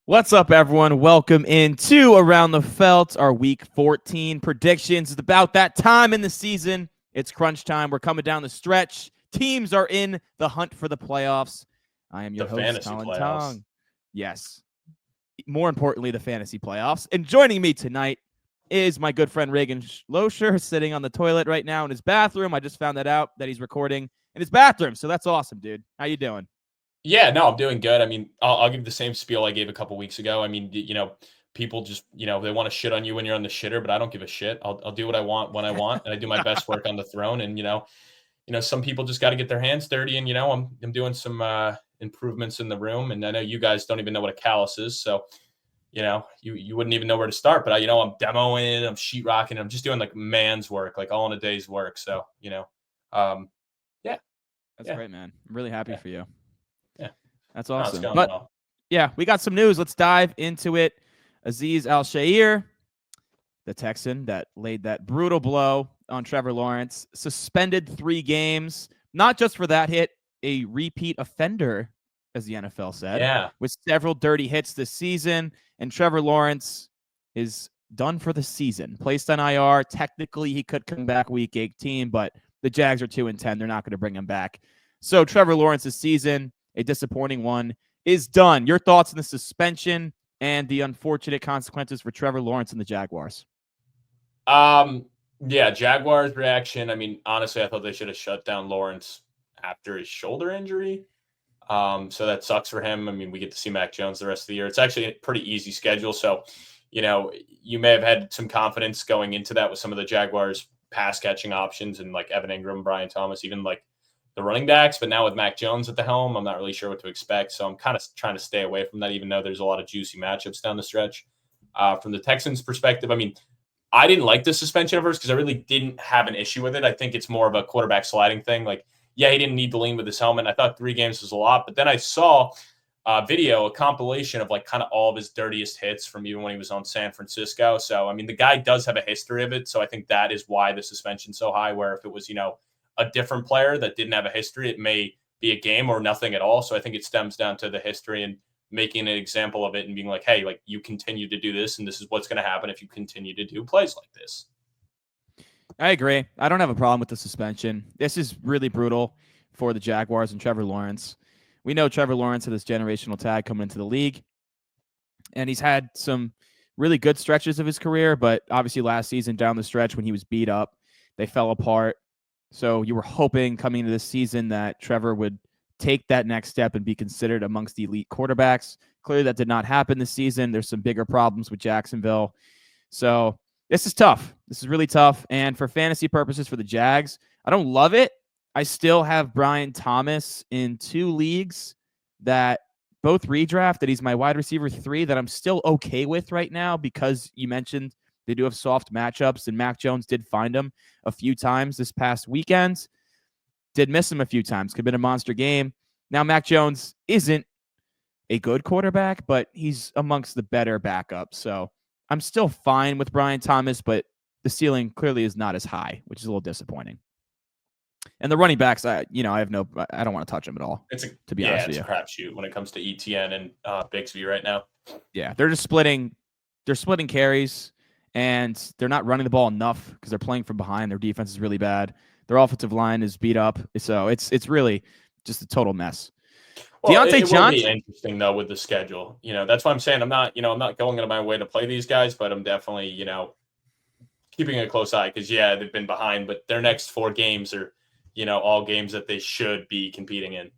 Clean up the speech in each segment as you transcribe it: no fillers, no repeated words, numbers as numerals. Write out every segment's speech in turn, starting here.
What's up, everyone? Welcome into Around the Felt, our Week 14 predictions. It's about that time in the season. It's crunch time. We're coming down the stretch. Teams are in the hunt for the playoffs. I am your The host, fantasy Colin playoffs. Tong. Yes. More importantly, the fantasy playoffs. And joining me tonight is my good friend Reagan Losher, sitting on the toilet right now in his bathroom. I just found that out that he's recording in his bathroom. So that's awesome, dude. How you doing? Yeah, no, I'm doing good. I mean, I'll give the same spiel I gave a couple weeks ago. I mean, people just, they want to shit on you when you're on the shitter, but I don't give a shit. I'll do what I want when I want, and I do my best work on the throne. And some people just got to get their hands dirty. And I'm doing some improvements in the room, and I know you guys don't even know what a callus is, so you wouldn't even know where to start. But I'm demoing, I'm sheetrocking, I'm just doing like man's work, like all in a day's work. So yeah, That's great, man. I'm really happy for you. Yeah. That's No, it's awesome. going But well. yeah, we got some news. Let's dive into it. Azeez Al-Shaair, the Texan that laid that brutal blow on Trevor Lawrence, suspended 3 games, not just for that hit, a repeat offender, as the NFL said, with several dirty hits this season. And Trevor Lawrence is done for the season, placed on IR. Technically, he could come back week 18, but the Jags are 2-10. They're not going to bring him back. So Trevor Lawrence's season, a disappointing one, is done. Your thoughts on the suspension and the unfortunate consequences for Trevor Lawrence and the Jaguars? Yeah, Jaguars reaction. I mean, honestly, I thought they should have shut down Lawrence after his shoulder injury. So that sucks for him. I mean, we get to see Mac Jones the rest of the year. It's actually a pretty easy schedule. So, you may have had some confidence going into that with some of the Jaguars pass catching options and like Evan Ingram, Brian Thomas, even like the running backs. But now with Mac Jones at the helm, I'm not really sure what to expect. So I'm kind of trying to stay away from that, even though there's a lot of juicy matchups down the stretch. From the Texans' perspective, I mean, I didn't like the suspension at first because I really didn't have an issue with it. I think it's more of a quarterback sliding thing. Like, yeah, he didn't need to lean with his helmet. I thought 3 games was a lot, but then I saw a compilation of like kind of all of his dirtiest hits from even when he was on San Francisco. So, I mean, the guy does have a history of it. So I think that is why the suspension's so high, where if it was, a different player that didn't have a history, it may be a game or nothing at all. So I think it stems down to the history and making an example of it and being like, hey, like you continue to do this and this is what's going to happen if you continue to do plays like this. I agree. I don't have a problem with the suspension. This is really brutal for the Jaguars and Trevor Lawrence. We know Trevor Lawrence had this generational tag coming into the league, and he's had some really good stretches of his career, but obviously last season down the stretch when he was beat up, they fell apart. So you were hoping coming into this season that Trevor would take that next step and be considered amongst the elite quarterbacks. Clearly that did not happen this season. There's some bigger problems with Jacksonville. So this is tough. This is really tough. And for fantasy purposes for the Jags, I don't love it. I still have Brian Thomas in 2 leagues that both redraft, that he's my wide receiver 3 that I'm still okay with right now because you mentioned they do have soft matchups, and Mac Jones did find him a few times this past weekend. Did miss him a few times. Could have been a monster game. Now, Mac Jones isn't a good quarterback, but he's amongst the better backups. So I'm still fine with Brian Thomas, but the ceiling clearly is not as high, which is a little disappointing. And the running backs, I don't want to touch them at all. It's to be honest with you, it's a crapshoot when it comes to ETN and Bigsby right now. Yeah, they're just splitting. They're splitting carries, and they're not running the ball enough because they're playing from behind. Their defense is really bad. Their offensive line is beat up, so it's really just a total mess. Well, Deonte Johnson will be interesting though with the schedule. That's why I'm saying I'm not going out of my way to play these guys, but I'm definitely keeping a close eye because they've been behind, but their next 4 games are all games that they should be competing in.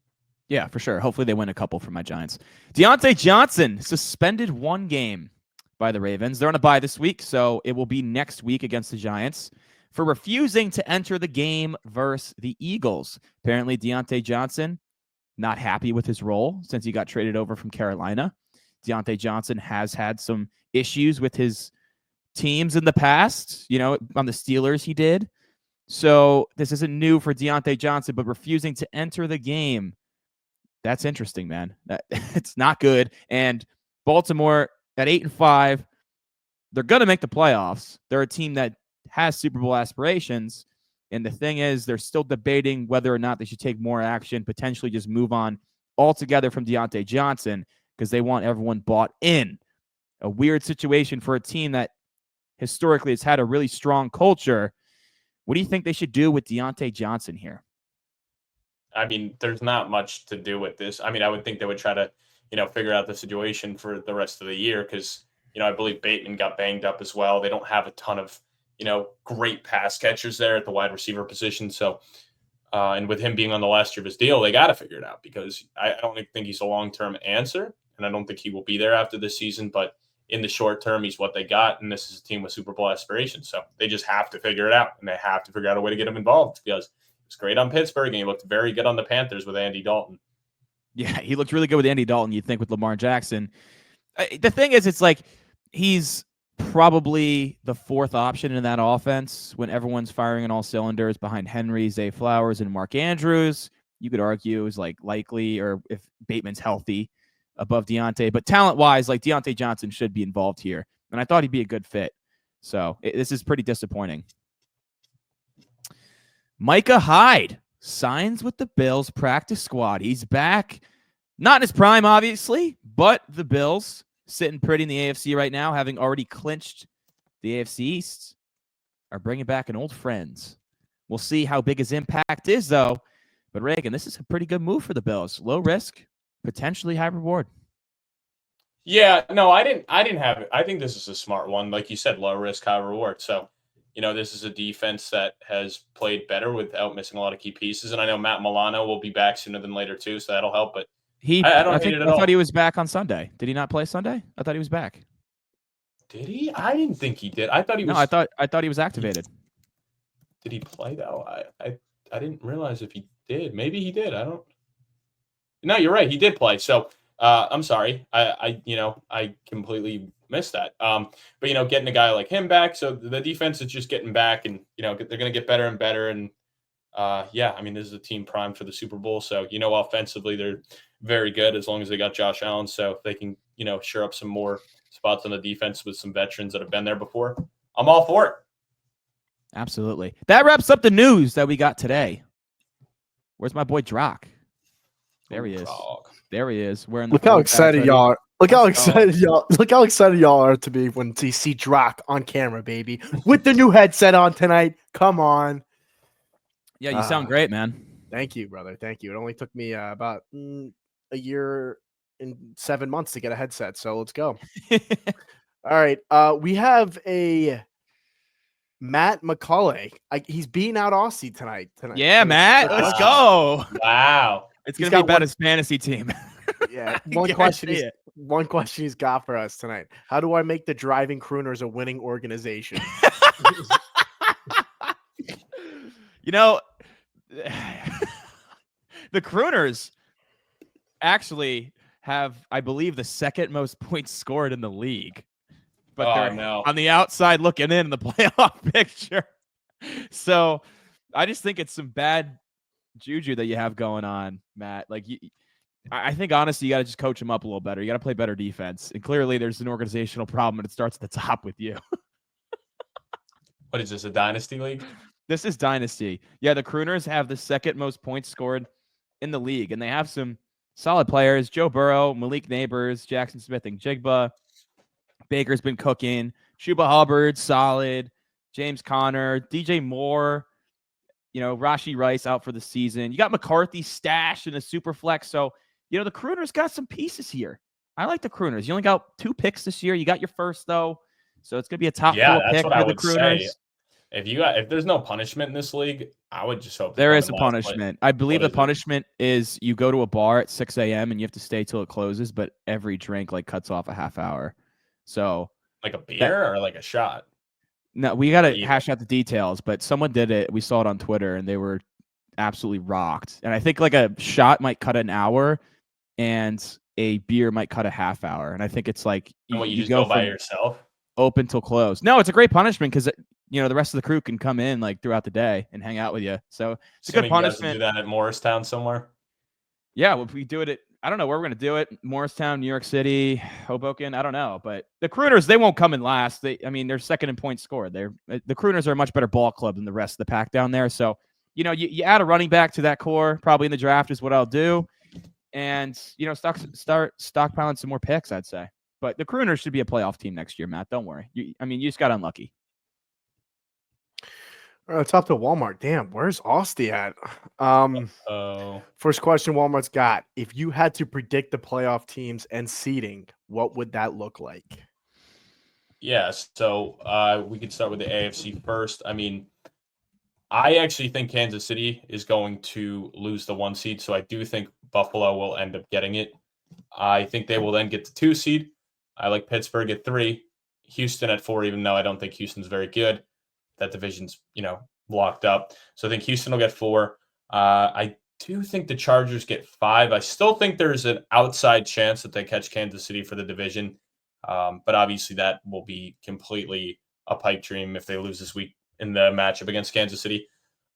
Yeah, for sure. Hopefully they win a couple for my Giants. Deonte Johnson suspended 1 game by the Ravens. They're on a bye this week, so it will be next week against the Giants for refusing to enter the game versus the Eagles. Apparently, Deonte Johnson not happy with his role since he got traded over from Carolina. Deonte Johnson has had some issues with his teams in the past. On the Steelers he did. So this isn't new for Deonte Johnson, but refusing to enter the game, that's interesting, man. It's not good. And Baltimore at 8-5, they're going to make the playoffs. They're a team that has Super Bowl aspirations. And the thing is, they're still debating whether or not they should take more action, potentially just move on altogether from Deonte Johnson because they want everyone bought in. A weird situation for a team that historically has had a really strong culture. What do you think they should do with Deonte Johnson here? I mean, there's not much to do with this. I mean, I would think they would try to, figure out the situation for the rest of the year because, I believe Bateman got banged up as well. They don't have a ton of, great pass catchers there at the wide receiver position. So, and with him being on the last year of his deal, they got to figure it out because I don't think he's a long-term answer. And I don't think he will be there after this season. But in the short term, he's what they got. And this is a team with Super Bowl aspirations. So they just have to figure it out. And they have to figure out a way to get him involved because he was great on Pittsburgh and he looked very good on the Panthers with Andy Dalton. Yeah, he looked really good with Andy Dalton, you'd think, with Lamar Jackson. The thing is, it's like he's probably the fourth option in that offense when everyone's firing on all cylinders behind Henry, Zay Flowers, and Mark Andrews. You could argue is like likely, or if Bateman's healthy, above Deonte. But talent-wise, like Deonte Johnson should be involved here. And I thought he'd be a good fit. So this is pretty disappointing. Micah Hyde signs with the Bills practice squad. He's back. Not in his prime, obviously, but the Bills sitting pretty in the AFC right now, having already clinched the AFC East, are bringing back an old friends. We'll see how big his impact is, though. But Reagan, this is a pretty good move for the Bills. Low risk, potentially high reward. Yeah, no, I didn't have it. I think this is a smart one. Like you said, low risk, high reward. So, this is a defense that has played better without missing a lot of key pieces. And I know Matt Milano will be back sooner than later too, so that'll help. But I don't hate it at all. I thought he was back on Sunday. Did he not play Sunday? I thought he was back. Did he? I didn't think he did. I thought he was. No, I thought he was activated. Did he play though? I didn't realize if he did. Maybe he did. I don't. No, you're right. He did play. So I'm sorry. I completely missed that. But getting a guy like him back, so the defense is just getting back, and they're going to get better and better. And yeah, I mean, this is a team primed for the Super Bowl. So offensively, they're very good as long as they got Josh Allen. So if they can shore up some more spots on the defense with some veterans that have been there before, I'm all for it. Absolutely. That wraps up the news that we got today. Where's my boy Drock? There he is. There he is. Wearing the Look how excited y'all are. Look how excited y'all are to be when you see Drock on camera, baby. With the new headset on tonight. Come on. Yeah, you sound great, man. Thank you, brother. Thank you. It only took me about a year and 7 months to get a headset, so let's go. All right. We have a Matt McCullough. He's beating out Aussie tonight. Yeah, Matt. Let's go. Wow. It's going to be about his fantasy team. Yeah. One question he's got for us tonight. How do I make the driving Crooners a winning organization? The Crooners actually have, I believe, the second most points scored in the league. But they're on the outside looking in the playoff picture. So I just think it's some bad juju that you have going on, Matt. Like, I think, honestly, you got to just coach them up a little better. You got to play better defense. And clearly there's an organizational problem, and it starts at the top with you. What is this, a Dynasty league? This is Dynasty. Yeah, the Crooners have the second most points scored in the league, and they have some solid players. Joe Burrow, Malik Neighbors, Jackson Smith and Jigba. Baker's been cooking. Chuba Hubbard, solid. James Conner, DJ Moore, Rashee Rice out for the season. You got McCarthy stashed in a super flex. So, the Crooners got some pieces here. I like the Crooners. You only got 2 picks this year. You got your first, though. So it's going to be a top 4 pick for the Crooners. Say. If there's no punishment in this league, I would just hope there is a punishment. I believe the punishment is you go to a bar at 6 a.m. and you have to stay till it closes, but every drink cuts off a half hour. So like a beer or like a shot? No, we got to hash out the details, but someone did it. We saw it on Twitter and they were absolutely rocked. And I think like a shot might cut an hour and a beer might cut a half hour. And I think it's like you just go by yourself, open till close. No, it's a great punishment because the rest of the crew can come in throughout the day and hang out with you. So it's a good punishment. You guys do that at Morristown somewhere? Yeah, well, we do it at I don't know where we're going to do it. Morristown, New York City, Hoboken. I don't know. But the Crooners, they won't come in last. They're second in points scored. The Crooners are a much better ball club than the rest of the pack down there. So, you add a running back to that core probably in the draft is what I'll do. And, start stockpiling some more picks, I'd say. But the Crooners should be a playoff team next year, Matt. Don't worry. You just got unlucky. It's up to Walmart. Damn, where's Austin at? First question Walmart's got. If you had to predict the playoff teams and seeding, what would that look like? Yeah, so we could start with the AFC first. I actually think Kansas City is going to lose the 1 seed, so I do think Buffalo will end up getting it. I think they will then get the 2 seed. I like Pittsburgh at 3, Houston at 4, even though I don't think Houston's very good. That division's, locked up. So I think Houston will get 4. I do think the Chargers get 5. I still think there's an outside chance that they catch Kansas City for the division. But obviously that will be completely a pipe dream if they lose this week in the matchup against Kansas City.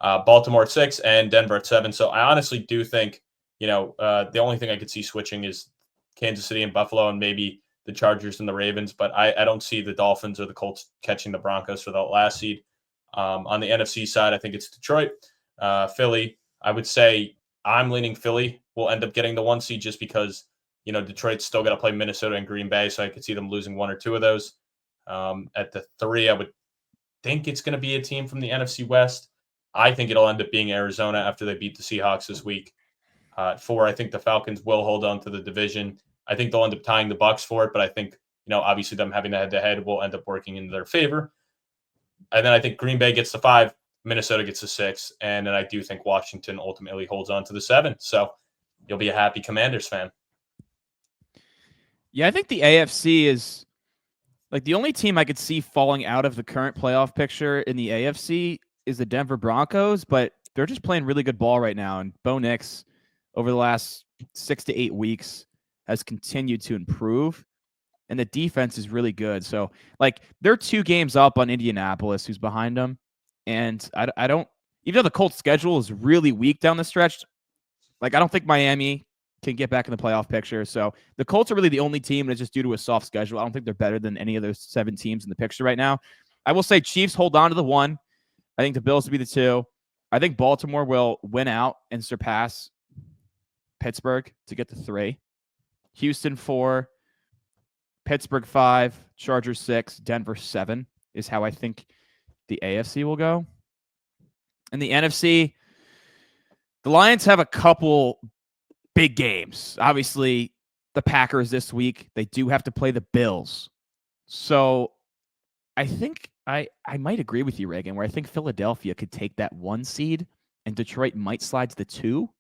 Baltimore at 6 and Denver at 7. So I honestly do think, the only thing I could see switching is Kansas City and Buffalo and maybe the Chargers and the Ravens. But I don't see the Dolphins or the Colts catching the Broncos for the last seed. On the NFC side, I think it's Detroit. Philly, I would say I'm leaning Philly will end up getting the 1 seed just because, Detroit's still got to play Minnesota and Green Bay, so I could see them losing 1 or 2 of those. At the 3, I would think it's going to be a team from the NFC West. I think it'll end up being Arizona after they beat the Seahawks this week. At 4, I think the Falcons will hold on to the division. I think they'll end up tying the Bucks for it, but I think, obviously them having the head-to-head will end up working in their favor. And then I think Green Bay gets the 5, Minnesota gets the 6, and then I do think Washington ultimately holds on to the 7. So you'll be a happy Commanders fan. Yeah, I think the AFC is like the only team I could see falling out of the current playoff picture in the AFC is the Denver Broncos, but they're just playing really good ball right now. And Bo Nix, over the last 6 to 8 weeks, has continued to improve. And the defense is really good. So, they're 2 games up on Indianapolis, who's behind them. And I don't, even though the Colts schedule is really weak down the stretch, I don't think Miami can get back in the playoff picture. So the Colts are really the only team that's just due to a soft schedule. I don't think they're better than any of those 7 teams in the picture right now. I will say Chiefs hold on to the 1. I think the Bills will be the 2. I think Baltimore will win out and surpass Pittsburgh to get the 3. Houston 4. Pittsburgh 5, Chargers 6, Denver 7 is how I think the AFC will go. In the NFC, the Lions have a couple big games. Obviously, the Packers this week, they do have to play the Bills. So I think I might agree with you, Reagan, where I think Philadelphia could take that 1 seed and Detroit might slide to the 2.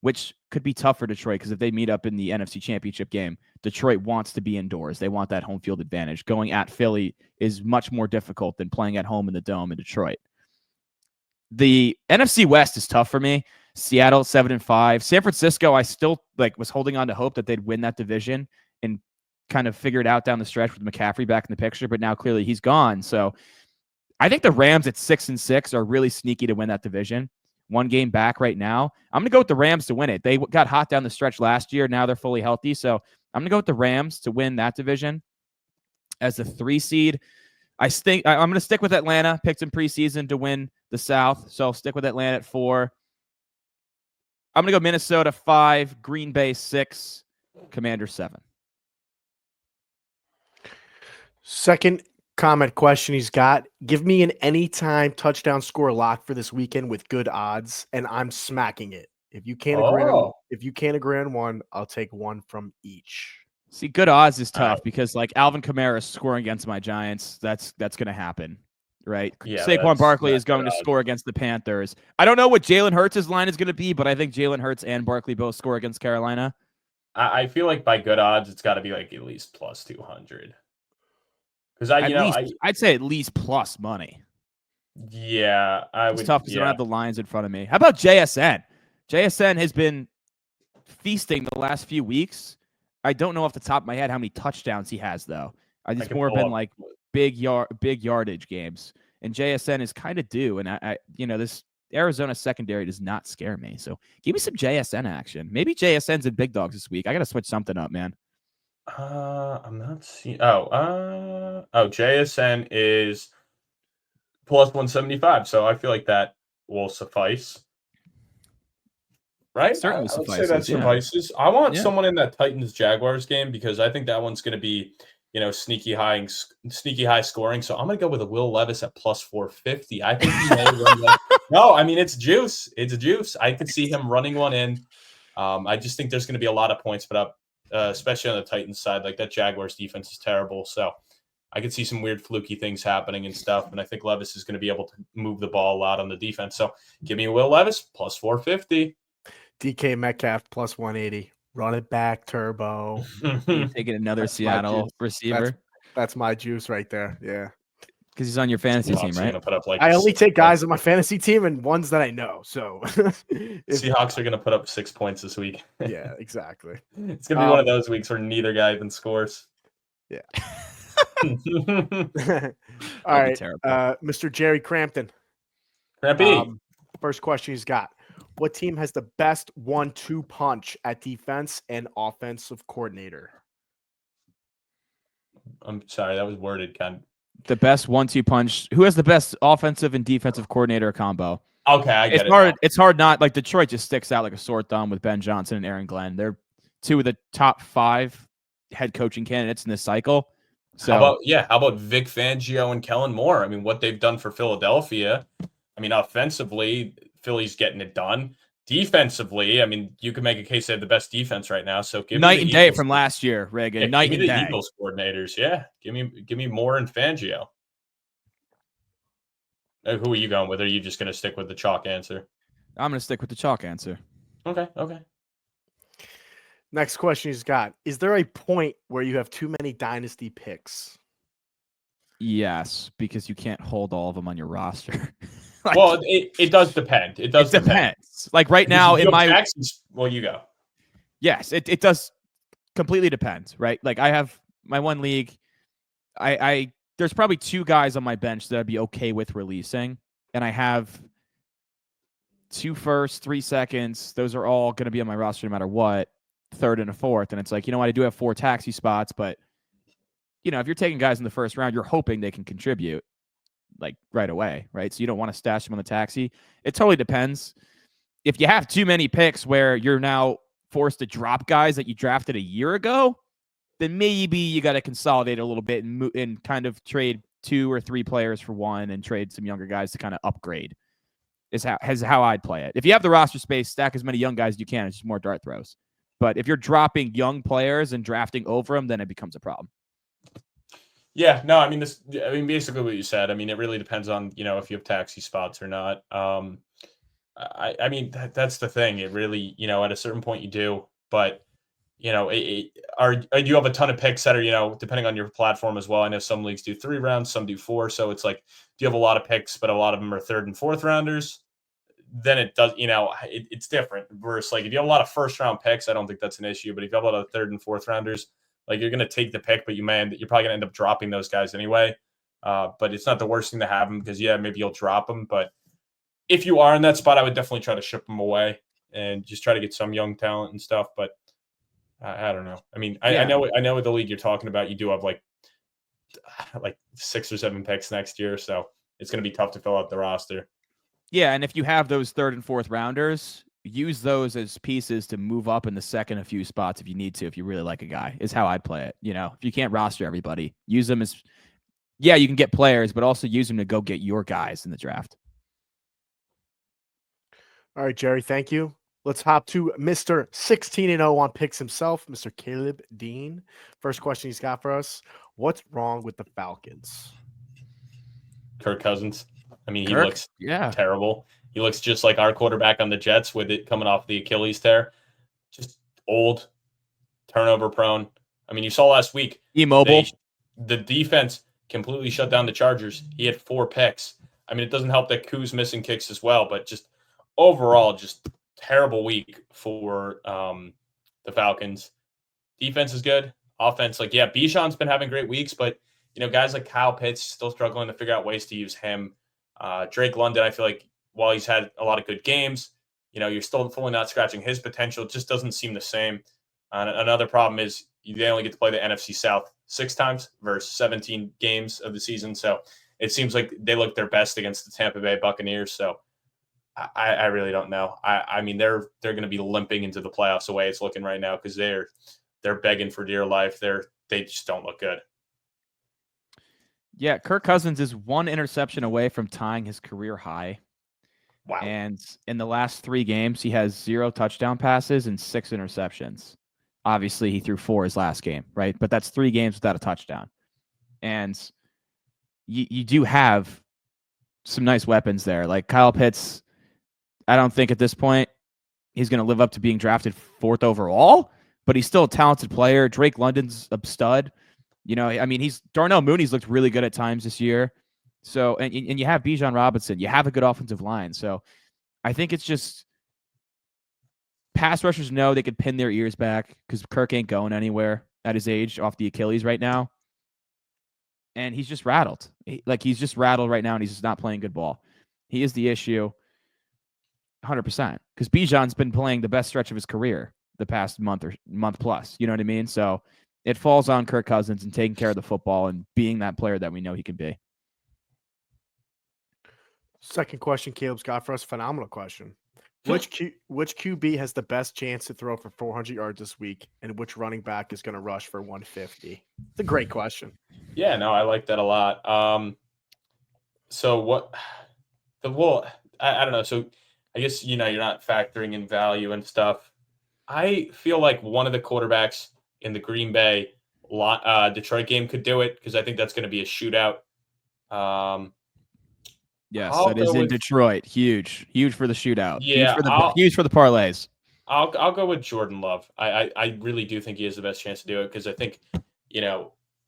Which could be tough for Detroit because if they meet up in the NFC Championship game, Detroit wants to be indoors. They want that home field advantage. Going at Philly is much more difficult than playing at home in the Dome in Detroit. The NFC West is tough for me. Seattle 7-5. San Francisco, I still was holding on to hope that they'd win that division and kind of figure it out down the stretch with McCaffrey back in the picture, but now clearly he's gone. So I think the Rams at 6-6 are really sneaky to win that division. 1 game back right now. I'm going to go with the Rams to win it. They got hot down the stretch last year. Now they're fully healthy. So I'm going to go with the Rams to win that division as the 3 seed. I'm going to stick with Atlanta. Picked in preseason to win the South. So I'll stick with Atlanta at 4. I'm going to go Minnesota 5, Green Bay 6, Commander 7. Second comment question he's got. Give me an anytime touchdown score lock for this weekend with good odds, and I'm smacking it. If you can't agree on one, I'll take 1 from each. See, good odds is tough because Alvin Kamara is scoring against my Giants. That's going to happen, right? Yeah, Saquon Barkley is going to score against the Panthers. I don't know what Jalen Hurts' line is going to be, but I think Jalen Hurts and Barkley both score against Carolina. I feel like by good odds, it's got to be at least plus 200. Because I'd say at least plus money. Yeah, it's tough because I don't have the lines in front of me. How about JSN? JSN has been feasting the last few weeks. I don't know off the top of my head how many touchdowns he has though. It's more been big yardage games, and JSN is kind of due. And I this Arizona secondary does not scare me. So give me some JSN action. Maybe JSN's in big dogs this week. I got to switch something up, man. I'm not seeing. JSN is plus 175. So I feel like that will suffice. Right? Certainly I would say that suffices. Yeah. suffices. I want Yeah. someone in that Titans Jaguars game because I think that one's going to be, sneaky high scoring. So I'm going to go with a Will Levis at plus 450. I think he may run that. No, I mean, it's juice. It's juice. I could see him running one in. I just think there's going to be a lot of points put up, especially on the Titans side. Like that Jaguars defense is terrible. So I could see some weird fluky things happening and stuff. And I think Levis is going to be able to move the ball a lot on the defense. So give me Will Levis plus 450. DK Metcalf plus 180. Run it back, Turbo. You're taking another Seattle receiver. That's my juice right there. Yeah. Because he's on your fantasy team, right? Put up I only take guys on my fantasy team and ones that I know. So Seahawks are going to put up 6 points this week. Yeah, exactly. It's going to be one of those weeks where neither guy even scores. Yeah. All right. Mr. Jerry Crampton. Crampy. First question he's got. What team has the best 1-2 punch at defense and offensive coordinator? I'm sorry, that was worded kind of. The best 1-2 punch. Who has the best offensive and defensive coordinator combo? Okay, I get it. It's hard not like Detroit just sticks out like a sore thumb with Ben Johnson and Aaron Glenn. They're two of the top 5 head coaching candidates in this cycle. So how about Vic Fangio and Kellen Moore? I mean, what they've done for Philadelphia. I mean, offensively, Philly's getting it done. Defensively, I mean, you can make a case they have the best defense right now. So give night me and day from last year, Reagan. Yeah, night give and me the day. Eagles coordinators. Yeah, give me Moore and Fangio. Who are you going with? Or are you just going to stick with the chalk answer? I'm going to stick with the chalk answer. Okay. Next question he's got. Is there a point where you have too many dynasty picks? Yes, because you can't hold all of them on your roster. Well, it does depend. It depends. Like right now in my well, you go. Yes, it does completely depend, right? Like I have my one league. I there's probably 2 guys on my bench that I'd be okay with releasing, and I have 2 firsts, 3 seconds. Those are all going to be on my roster no matter what. 3rd and a 4th, and it's like, you know what? I do have 4 taxi spots, but if you're taking guys in the first round, you're hoping they can contribute like right away, right? So you don't want to stash them on the taxi. It totally depends. If you have too many picks where you're now forced to drop guys that you drafted a year ago, then maybe you got to consolidate a little bit and kind of trade 2 or 3 players for one and trade some younger guys to kind of upgrade. Is how I'd play it. If you have the roster space, stack as many young guys as you can. It's just more dart throws. But if you're dropping young players and drafting over them, then it becomes a problem. Yeah, no, I mean basically what you said. I mean, it really depends on, if you have taxi spots or not. I mean, that's the thing. It really, at a certain point you do, but do you have a ton of picks that are, depending on your platform as well. I know some leagues do 3 rounds, some do 4. So it's like, do you have a lot of picks, but a lot of them are 3rd and 4th rounders? Then it does, it's different. Versus like if you have a lot of 1st round picks, I don't think that's an issue. But if you have a lot of 3rd and 4th rounders, like you're going to take the pick, but you're probably going to end up dropping those guys anyway. But it's not the worst thing to have them because maybe you'll drop them. But if you are in that spot, I would definitely try to ship them away and just try to get some young talent and stuff. But I don't know. I mean, I know with the league you're talking about, you do have like 6 or 7 picks next year. So it's going to be tough to fill out the roster. Yeah. And if you have those 3rd and 4th rounders, use those as pieces to move up in the second a few spots if you need to, if you really like a guy, is how I'd play it. If you can't roster everybody, use them as, you can get players, but also use them to go get your guys in the draft. All right, Jerry, thank you. Let's hop to Mr. 16-0 on picks himself, Mr. Caleb Dean. First question he's got for us. What's wrong with the Falcons? Kirk Cousins. I mean, he looks Yeah. terrible. He looks just like our quarterback on the Jets with it coming off the Achilles tear. Just old, turnover prone. I mean, you saw last week. Immobile. The defense completely shut down the Chargers. He had 4 picks. I mean, it doesn't help that Koo's missing kicks as well, but just overall, just terrible week for the Falcons. Defense is good. Offense, Bijan's been having great weeks, but, guys like Kyle Pitts still struggling to figure out ways to use him. Drake London, I feel like while he's had a lot of good games, you're still fully not scratching his potential. It just doesn't seem the same. Another problem is they only get to play the NFC South 6 times versus 17 games of the season. So it seems like they look their best against the Tampa Bay Buccaneers. So I really don't know. I mean, they're going to be limping into the playoffs the way it's looking right now because they're begging for dear life. They just don't look good. Yeah, Kirk Cousins is 1 interception away from tying his career high. Wow. And in the last 3 games, he has 0 touchdown passes and 6 interceptions. Obviously, he threw 4 his last game, right? But that's 3 games without a touchdown. And you do have some nice weapons there. Like Kyle Pitts, I don't think at this point he's going to live up to being drafted 4th overall, but he's still a talented player. Drake London's a stud. I mean, Darnell Mooney's looked really good at times this year. So, and you have Bijan Robinson. You have a good offensive line. So I think it's just pass rushers know they could pin their ears back because Kirk ain't going anywhere at his age off the Achilles right now. And he's just rattled. He's just rattled right now, and he's just not playing good ball. He is the issue 100% because Bijan's been playing the best stretch of his career the past month plus. You know what I mean? So it falls on Kirk Cousins and taking care of the football and being that player that we know he can be. Second question Caleb's got for us, phenomenal question. Which QB has the best chance to throw for 400 yards this week, and which running back is going to rush for 150? It's a great question. Yeah, no, I like that a lot. So what I don't know. So I guess, you're not factoring in value and stuff. I feel like one of the quarterbacks in the Green Bay Detroit game could do it because I think that's going to be a shootout. Yes, that is in Detroit. Huge for the shootout. Yeah, huge for the parlays. I'll go with Jordan Love. I really do think he has the best chance to do it because I think,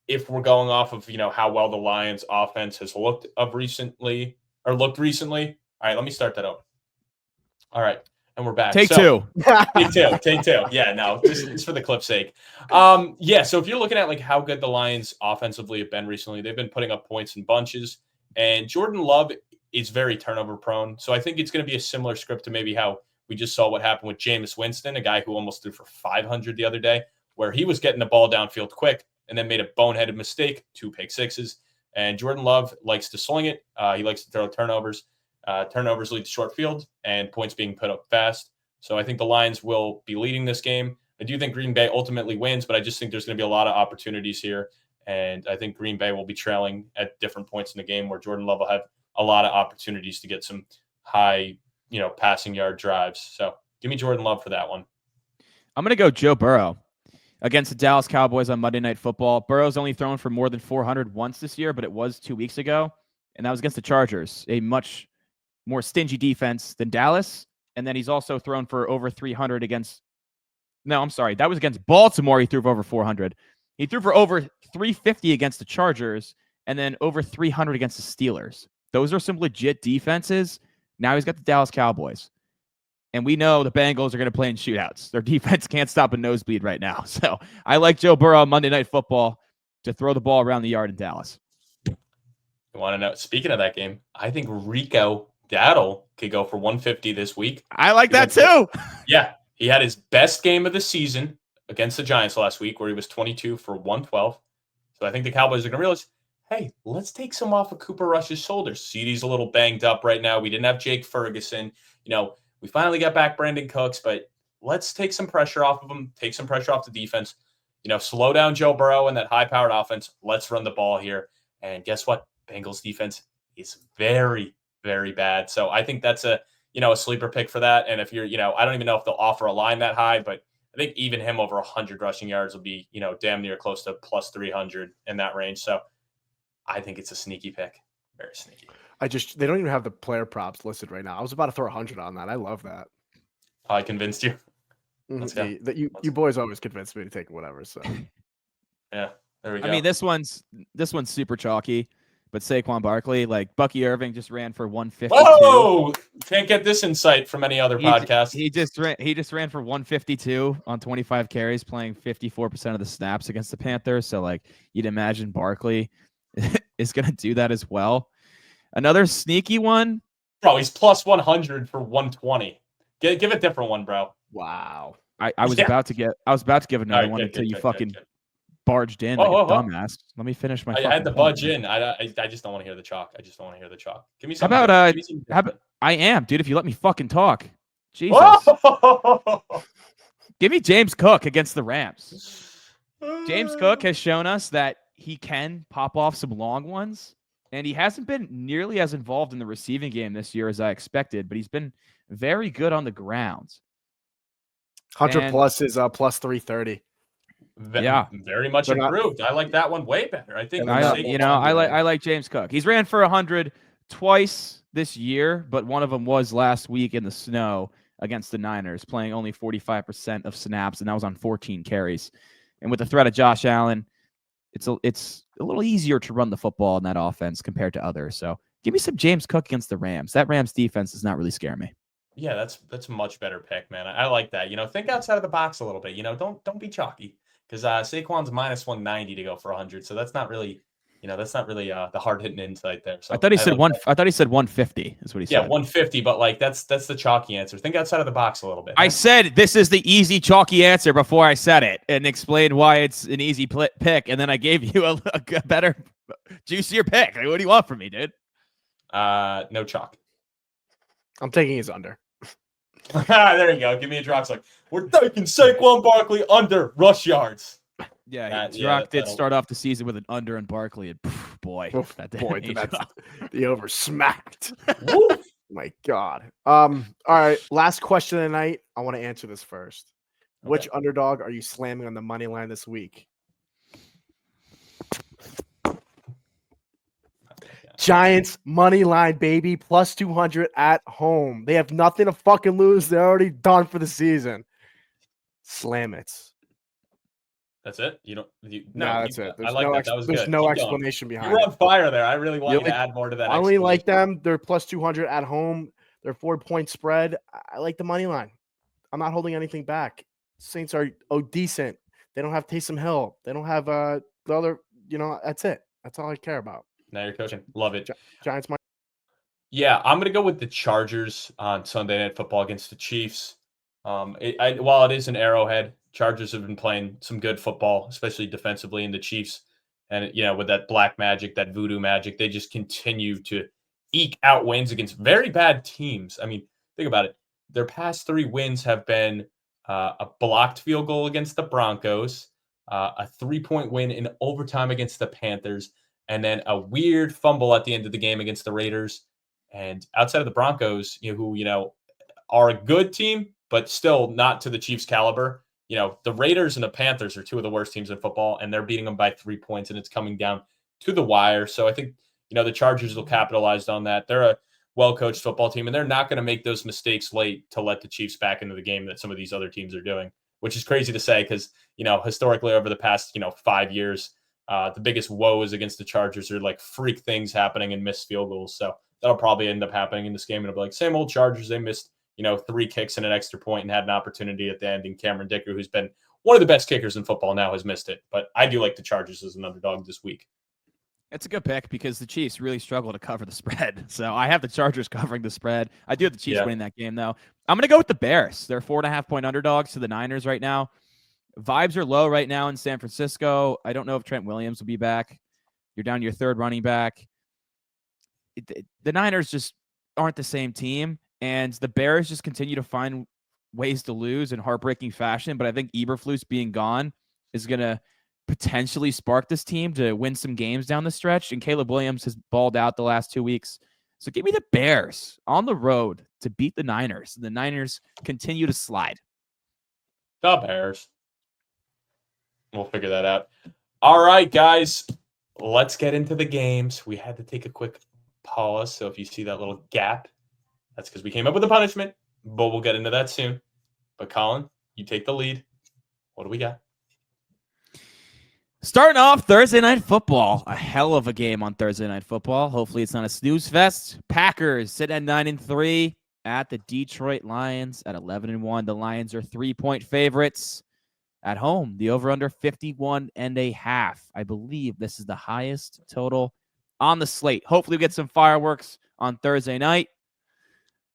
if we're going off of, how well the Lions offense has looked recently. All right, let me start that over. All right, and we're back. Take two. Take two. Yeah, no, just for the clip's sake. Yeah, so if you're looking at like how good the Lions offensively have been recently, they've been putting up points in bunches, and Jordan Love is very turnover prone. So I think it's going to be a similar script to maybe how we just saw what happened with Jameis Winston, a guy who almost threw for 500 the other day, where he was getting the ball downfield quick and then made a boneheaded mistake, 2 pick sixes. And Jordan Love likes to sling it. He likes to throw turnovers. Turnovers lead to short field and points being put up fast. So I think the Lions will be leading this game. I do think Green Bay ultimately wins, but I just think there's going to be a lot of opportunities here. And I think Green Bay will be trailing at different points in the game where Jordan Love will have a lot of opportunities to get some high, passing yard drives. So give me Jordan Love for that one. I'm going to go Joe Burrow against the Dallas Cowboys on Monday Night Football. Burrow's only thrown for more than 400 once this year, but it was 2 weeks ago. And that was against the Chargers, a much more stingy defense than Dallas. And then he's also thrown for over 300 against – no, I'm sorry. That was against Baltimore. He threw for over 400. He threw for over 350 against the Chargers and then over 300 against the Steelers. Those are some legit defenses. Now he's got the Dallas Cowboys. And we know the Bengals are going to play in shootouts. Their defense can't stop a nosebleed right now. So I like Joe Burrow on Monday Night Football to throw the ball around the yard in Dallas. You want to know? Speaking of that game, I think Rico Dowdle could go for 150 this week. I like that too. Yeah. He had his best game of the season against the Giants last week where he was 22 for 112. So I think the Cowboys are going to realize, hey, let's take some off of Cooper Rush's shoulders. CD's a little banged up right now. We didn't have Jake Ferguson. We finally got back Brandon Cooks, but let's take some pressure off of him, take some pressure off the defense. Slow down Joe Burrow and that high-powered offense. Let's run the ball here. And guess what? Bengals defense is very, very bad. So I think that's a sleeper pick for that. And if you're, I don't even know if they'll offer a line that high, but I think even him over 100 rushing yards will be, damn near close to plus 300 in that range. So I think it's a sneaky pick. Very sneaky. They don't even have the player props listed right now. I was about to throw 100 on that. I love that. I convinced you. You boys always convince me to take whatever. So yeah, there we go. I mean, this one's super chalky, but Saquon Barkley, like Bucky Irving, just ran for 152. Whoa! Can't get this insight from any other podcast. He just ran for 152 on 25 carries, playing 54% of the snaps against the Panthers. So like you'd imagine Barkley is going to do that as well. Another sneaky one Bro, he's plus 100 for 120. Give a different one, bro. Wow. I was Yeah. about to give another All right, one good, until good, you good, fucking good. barged in Whoa, like a whoa, whoa. dumbass. Let me finish my I fucking had to point, budge man. in. I just don't want to hear the chalk. I just don't want to hear the chalk. Give me How something about different. Give me something how different. about I am, dude, if you let me fucking talk. Jesus. Whoa! Give me James Cook against the Rams. James Cook has shown us that he can pop off some long ones, and he hasn't been nearly as involved in the receiving game this year as I expected, but he's been very good on the ground. 100 And- plus is plus 330. Yeah. Very much They're not- improved. I like that one way better. I think They're not- I like James Cook. He's ran for 100 twice this year, but one of them was last week in the snow against the Niners, playing only 45% of snaps, and that was on 14 carries. And with the threat of Josh Allen, it's a little easier to run the football in that offense compared to others. So give me some James Cook against the Rams. That Rams defense does not really scare me. Yeah, that's a much better pick, man. I like that. Think outside of the box a little bit. Don't be chalky because Saquon's minus 190 to go for 100. So that's not really, the hard hitting insight there. So I thought he said like I thought he said 150 is what he yeah, said. 150, but like that's the chalky answer. Think outside of the box a little bit. I said this is the easy chalky answer before I said it and explained why it's an easy pick, and then I gave you a better, juicier pick. Like, what do you want from me, dude? No chalk. I'm taking his under. There you go. Give me a drop. Like we're taking Saquon Barkley under rush yards. Yeah, Rock did start off the season with an under in Barkley, and boy, that the over smacked. My God. All right. Last question of the night. I want to answer this first. Okay. Which underdog are you slamming on the money line this week? Giants money line, baby, plus 200 at home. They have nothing to fucking lose. They're already done for the season. Slam it. That's it. No, that's it. I like that. That was good. There's no explanation behind it. You're on fire there. I really want you to add more to that. I only like them. They're plus 200 at home. They're 4-point spread. I like the money line. I'm not holding anything back. Saints are decent. They don't have Taysom Hill. They don't have the other. That's it. That's all I care about. Now you're coaching. Love it. Giants money. Yeah, I'm gonna go with the Chargers on Sunday Night Football against the Chiefs. While it is an Arrowhead, Chargers have been playing some good football, especially defensively, in the Chiefs. And with that black magic, that voodoo magic, they just continue to eke out wins against very bad teams. I mean, think about it. Their past 3 wins have been a blocked field goal against the Broncos, a 3-point win in overtime against the Panthers, and then a weird fumble at the end of the game against the Raiders. And outside of the Broncos, who are a good team, but still not to the Chiefs' caliber. The Raiders and the Panthers are 2 of the worst teams in football, and they're beating them by 3 points, and it's coming down to the wire. So I think, the Chargers will capitalize on that. They're a well-coached football team, and they're not going to make those mistakes late to let the Chiefs back into the game that some of these other teams are doing, which is crazy to say because, historically over the past, 5 years, the biggest woes against the Chargers are like freak things happening and missed field goals. So that'll probably end up happening in this game. And it'll be like, same old Chargers. They missed 3 kicks and an extra point and had an opportunity at the end. And Cameron Dicker, who's been one of the best kickers in football now, has missed it. But I do like the Chargers as an underdog this week. It's a good pick because the Chiefs really struggle to cover the spread. So I have the Chargers covering the spread. I do have the Chiefs winning that game, though. I'm going to go with the Bears. They're 4.5-point underdogs to the Niners right now. Vibes are low right now in San Francisco. I don't know if Trent Williams will be back. You're down to your 3rd running back. The Niners just aren't the same team. And the Bears just continue to find ways to lose in heartbreaking fashion. But I think Eberflus being gone is going to potentially spark this team to win some games down the stretch. And Caleb Williams has balled out the last 2 weeks. So give me the Bears on the road to beat the Niners. The Niners continue to slide. The Bears. We'll figure that out. All right, guys. Let's get into the games. We had to take a quick pause. So if you see that little gap, that's because we came up with a punishment, but we'll get into that soon. But Colin, you take the lead. What do we got? Starting off Thursday Night Football. A hell of a game on Thursday Night Football. Hopefully it's not a snooze fest. Packers sit at 9-3 at the Detroit Lions at 11-1. The Lions are 3-point favorites at home. The over-under 51.5. I believe this is the highest total on the slate. Hopefully we get some fireworks on Thursday night.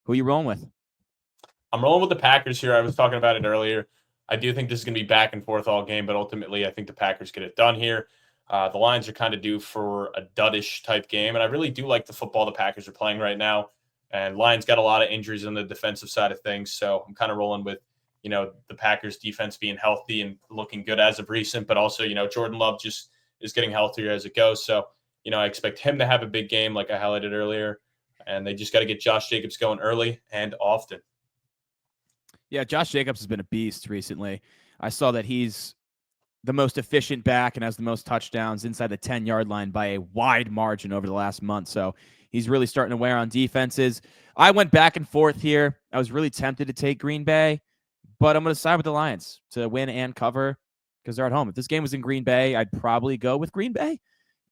Who are you rolling with? I'm rolling with the Packers here. I was talking about it earlier. I do think this is going to be back and forth all game, but ultimately I think the Packers get it done here. The Lions are kind of due for a duddish type game, and I really do like the football the Packers are playing right now. And Lions got a lot of injuries on the defensive side of things, so I'm kind of rolling with, the Packers defense being healthy and looking good as of recent, but also, Jordan Love just is getting healthier as it goes. So, I expect him to have a big game like I highlighted earlier, and they just got to get Josh Jacobs going early and often. Yeah, Josh Jacobs has been a beast recently. I saw that he's the most efficient back and has the most touchdowns inside the 10-yard line by a wide margin over the last month. So he's really starting to wear on defenses. I went back and forth here. I was really tempted to take Green Bay, but I'm going to side with the Lions to win and cover because they're at home. If this game was in Green Bay, I'd probably go with Green Bay.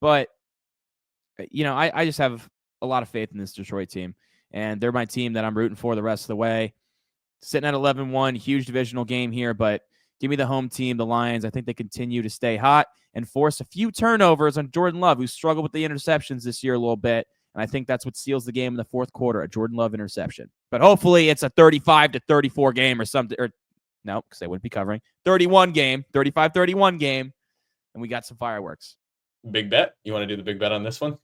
But, I just have a lot of faith in this Detroit team, and they're my team that I'm rooting for the rest of the way. Sitting at 11-1, huge divisional game here, but give me the home team, the Lions. I think they continue to stay hot and force a few turnovers on Jordan Love, who struggled with the interceptions this year a little bit. And I think that's what seals the game in the fourth quarter, a Jordan Love interception. But hopefully it's a 35-34 game or something. Or no, because they wouldn't be covering. 35-31 game, and we got some fireworks. Big bet. You want to do the big bet on this one?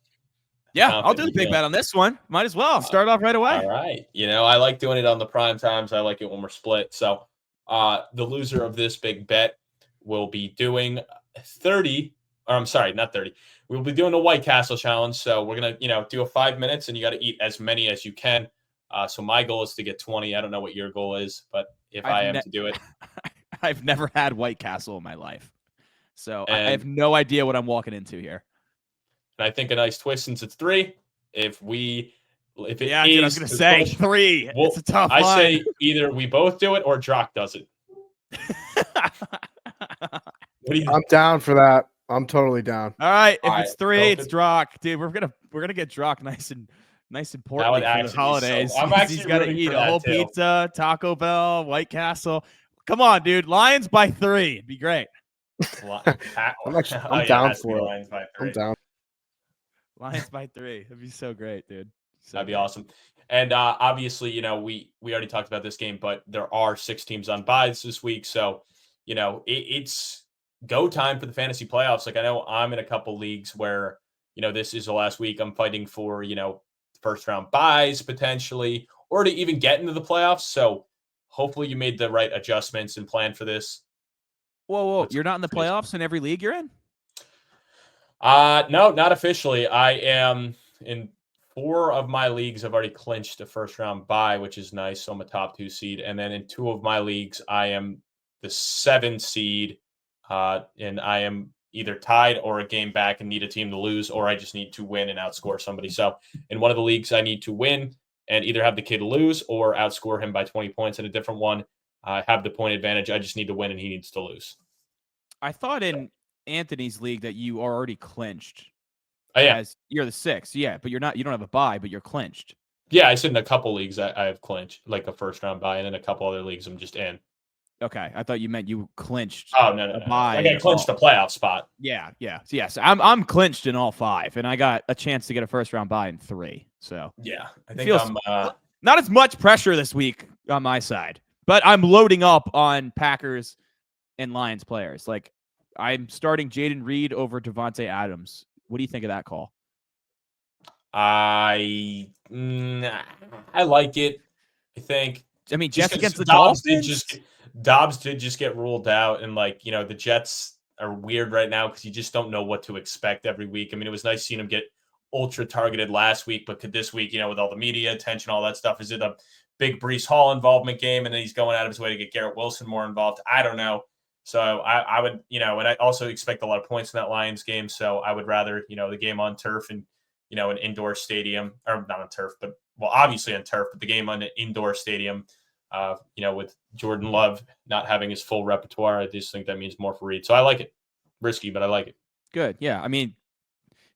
Yeah, I'll do the big bet on this one. Might as well start off right away. All right. I like doing it on the prime times. I like it when we're split. So the loser of this big bet will be doing 30. Or I'm sorry, not 30. We'll be doing a White Castle challenge. So we're going to, do a 5 minutes, and you got to eat as many as you can. So my goal is to get 20. I don't know what your goal is, but if I am to do it. I've never had White Castle in my life. So I have no idea what I'm walking into here. And I think a nice twist since it's 3. If it dude, I was gonna say 3. It's a tough line. I say either we both do it or Drock does it. What do you think? I'm down for that. I'm totally down. All right, if it's 3, it's Drock, dude. We're gonna get Drock nice and portly for the holidays. I'm He's got to eat a whole pizza, Taco Bell, White Castle. Come on, dude. Lions by 3. It'd be great. I'm down for it. I'm down. Lions by 3. It'd be so great, dude. That'd be awesome. And obviously, we already talked about this game, but there are 6 teams on byes this week. So, it's go time for the fantasy playoffs. Like, I know I'm in a couple leagues where, this is the last week I'm fighting for, first round byes potentially, or to even get into the playoffs. So hopefully you made the right adjustments and plan for this. Whoa. You're not in the playoffs in every league you're in? No, not officially. I am in 4 of my leagues. I've already clinched a first round bye, which is nice. So I'm a top 2 seed. And then in 2 of my leagues, I am the 7 seed. And I am either tied or a game back and need a team to lose, or I just need to win and outscore somebody. So in one of the leagues, I need to win and either have the kid lose or outscore him by 20 points. In a different one, I have the point advantage. I just need to win and he needs to lose. I thought in Anthony's league that you are already clinched. Oh, yeah. You're the 6th. Yeah, but you don't have a bye, but you're clinched. Yeah, I said in a couple leagues I have clinched, like a first round bye, and then a couple other leagues I'm just in. Okay, I thought you meant you clinched. Oh, no. Bye. Like I clinched the playoff spot. Yeah. Yes, I'm clinched in all 5, and I got a chance to get a first round bye in 3. So yeah, I think I'm not as much pressure this week on my side, but I'm loading up on Packers and Lions players. Like, I'm starting Jaden Reed over Devonte Adams. What do you think of that call? I like it. I think. I mean, Jets against the Dolphins. Dobbs did just get ruled out, and the Jets are weird right now because you just don't know what to expect every week. I mean, it was nice seeing him get ultra targeted last week, but could this week, with all the media attention, all that stuff, is it a big Breece Hall involvement game, and then he's going out of his way to get Garrett Wilson more involved? I don't know. So I would, and I also expect a lot of points in that Lions game. So I would rather, the game on turf and, an indoor stadium, or not on turf, but obviously on turf, but the game on an indoor stadium, with Jordan Love not having his full repertoire. I just think that means more for Reed. So I like it. Risky, but I like it. Good. Yeah. I mean,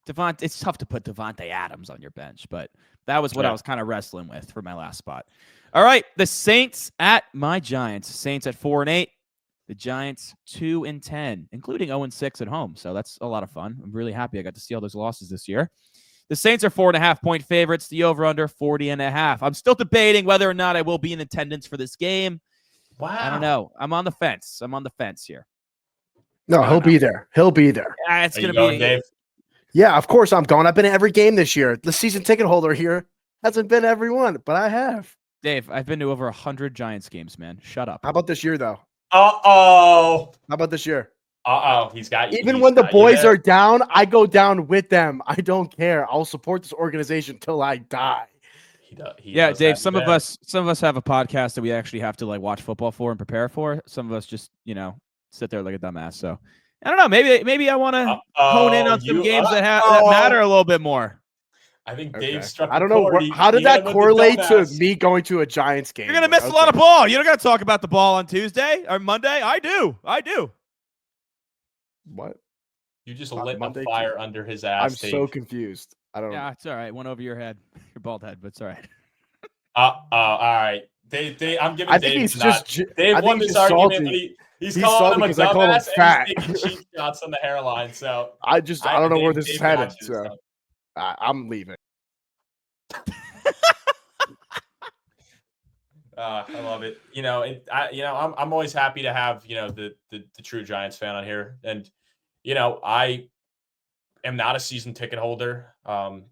it's tough to put Devonte Adams on your bench, but that was what I was kind of wrestling with for my last spot. All right. The Saints at my Giants. Saints at 4-8. The Giants 2-10, including 0-6 at home. So that's a lot of fun. I'm really happy I got to see all those losses this year. The Saints are 4.5-point favorites. The over-under 40.5. I'm still debating whether or not I will be in attendance for this game. Wow. I don't know. I'm on the fence. Here. No, he'll be there. He'll be there. It's Are going you to going, be. Dave? Yeah, of course I'm going. I've been at every game this year. The season ticket holder here hasn't been every one, but I have. Dave, I've been to over 100 Giants games, man. Shut up. How about this year, though? Uh-oh. How about this year? Uh-oh. He's got you. Even He's when the got you boys there. are down, I go down with them. I don't care. I'll support this organization till I die. He Yeah, does Dave, have you some of there. us have a podcast that we actually have to like watch football for and prepare for. Some of us just, sit there like a dumbass. So I don't know. Maybe I want to hone in on some games that matter a little bit more. I think Okay. Dave struck I don't the know. chord. How did He that hit him with the correlate to dumbass. me going to a Giants game? You're gonna miss a lot of ball. You don't got to talk about the ball on Tuesday or Monday. I do. What? You just On lit Monday, a fire under his ass. I'm Dave. so confused. I don't know. Yeah, it's all right. Went over your head, your bald head, but it's all right. All right. Dave, I'm giving I Dave think he's not. just. Dave I won think this he's argument, salty. but he's He's calling salty him a because I called him dumbass fat. and he's taking cheap shots on the hairline. So I don't know where this is Dave got headed. you, So I'm leaving. I love it. I'm always happy to have the true Giants fan on here, and I am not a season ticket holder,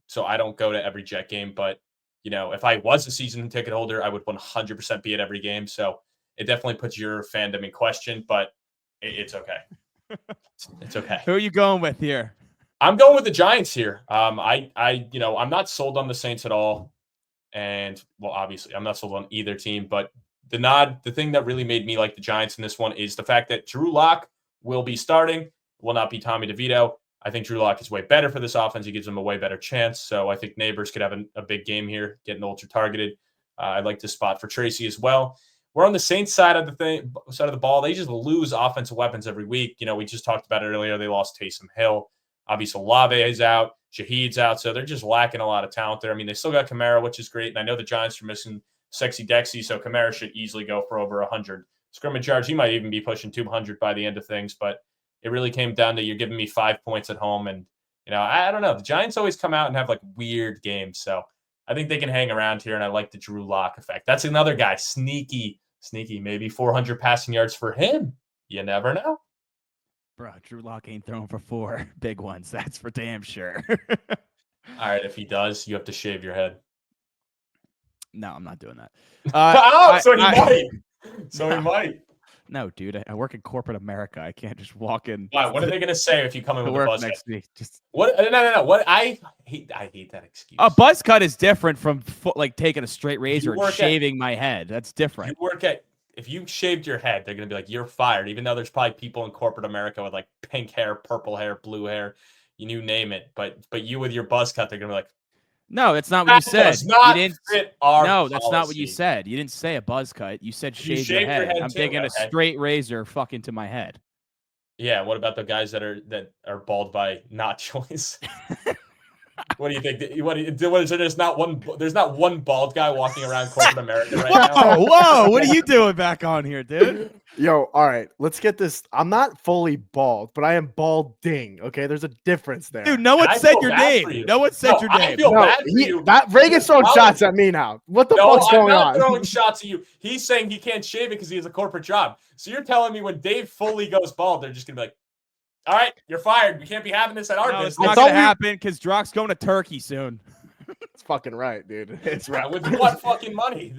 so I don't go to every Jet game. But if I was a season ticket holder, I would 100% be at every game. So it definitely puts your fandom in question, but it's okay. It's okay. Who are you going with here? I'm going with the Giants here. I'm not sold on the Saints at all. And well, obviously I'm not sold on either team, but the thing that really made me like the Giants in this one is the fact that Drew Lock will be starting, will not be Tommy DeVito. I think Drew Lock is way better for this offense. He gives them a way better chance. So I think Neighbors could have a big game here, getting ultra targeted. I'd like to spot for Tracy as well. We're on the Saints side of the ball. They just lose offensive weapons every week. We just talked about it earlier. They lost Taysom Hill. Obviously, Olave is out. Shahid's out. So they're just lacking a lot of talent there. I mean, they still got Kamara, which is great. And I know the Giants are missing Sexy Dexy, so Kamara should easily go for over 100 scrimmage yards. He might even be pushing 200 by the end of things. But it really came down to you're giving me 5 points at home. And, I don't know. The Giants always come out and have like weird games. So I think they can hang around here. And I like the Drew Lock effect. That's another guy. Sneaky, maybe 400 passing yards for him. You never know. Bro, Drew Lock ain't throwing for 4 big ones. That's for damn sure. All right, if he does, you have to shave your head. No, I'm not doing that. He might. No, dude, I work in corporate America. I can't just walk in. Why? What are they going to say if you come in to with a work buzz next cut? week? Just What? No. What? I hate that excuse. a buzz cut is different from taking a straight razor and work shaving my head. That's different. If you shaved your head, they're going to be like, you're fired. Even though there's probably people in corporate America with like pink hair, purple hair, blue hair, you name it. But you with your buzz cut, they're going to be like, no, that's not what you said. does not you didn't fit our No, that's not what you policy. said. You didn't say a buzz cut. You said You shave your shaved your head. head I'm too, taking a okay. straight razor fucking to my head. Yeah. What about the guys that are bald by not choice? What do you think? There's not one bald guy walking around corporate America right now. Whoa! What are you doing back on here, dude? Yo, all right, let's get this. I'm not fully bald, but I am balding. Okay, there's a difference there. Dude, no one I said feel your bad for name. you. No one said your I name. feel No, bad for you. Reagan's throwing Well, shots at me now. What the No, fuck's going I'm not on? throwing shots at you. He's saying he can't shave it because he has a corporate job. So you're telling me when Dave fully goes bald, they're just gonna be like, "All right, you're fired. We can't be having this at our No, it's business." not going to happen because Drock's going to Turkey soon. It's fucking right, dude. It's right. With what fucking money?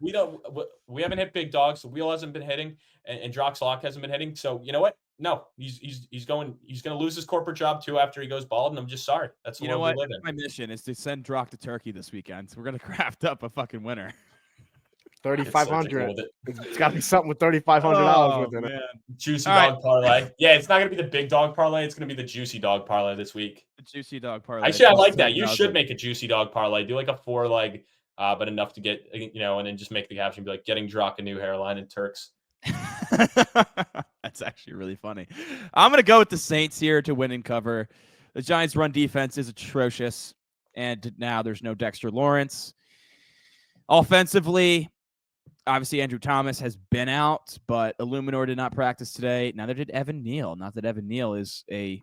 We haven't hit big dogs. The wheel hasn't been hitting, and Drock's lock hasn't been hitting. So you know what? No, he's going to lose his corporate job too after he goes bald, and I'm just sorry. That's the world we live in. My mission is to send Drock to Turkey this weekend. So we're going to craft up a fucking winner. 3,500. It's got to be something with $3,500 within it. Juicy dog parlay. Yeah, it's not going to be the big dog parlay. It's going to be the juicy dog parlay this week. The juicy dog parlay. Actually, I like that. You should make a juicy dog parlay. Do like a 4-leg, but enough to get, and then just make the caption be like, getting Drock a new hairline in Turks. That's actually really funny. I'm going to go with the Saints here to win and cover. The Giants' run defense is atrocious, and now there's no Dexter Lawrence. Offensively, obviously Andrew Thomas has been out, but Illuminor did not practice today. Neither did Evan Neal. Not that Evan Neal is a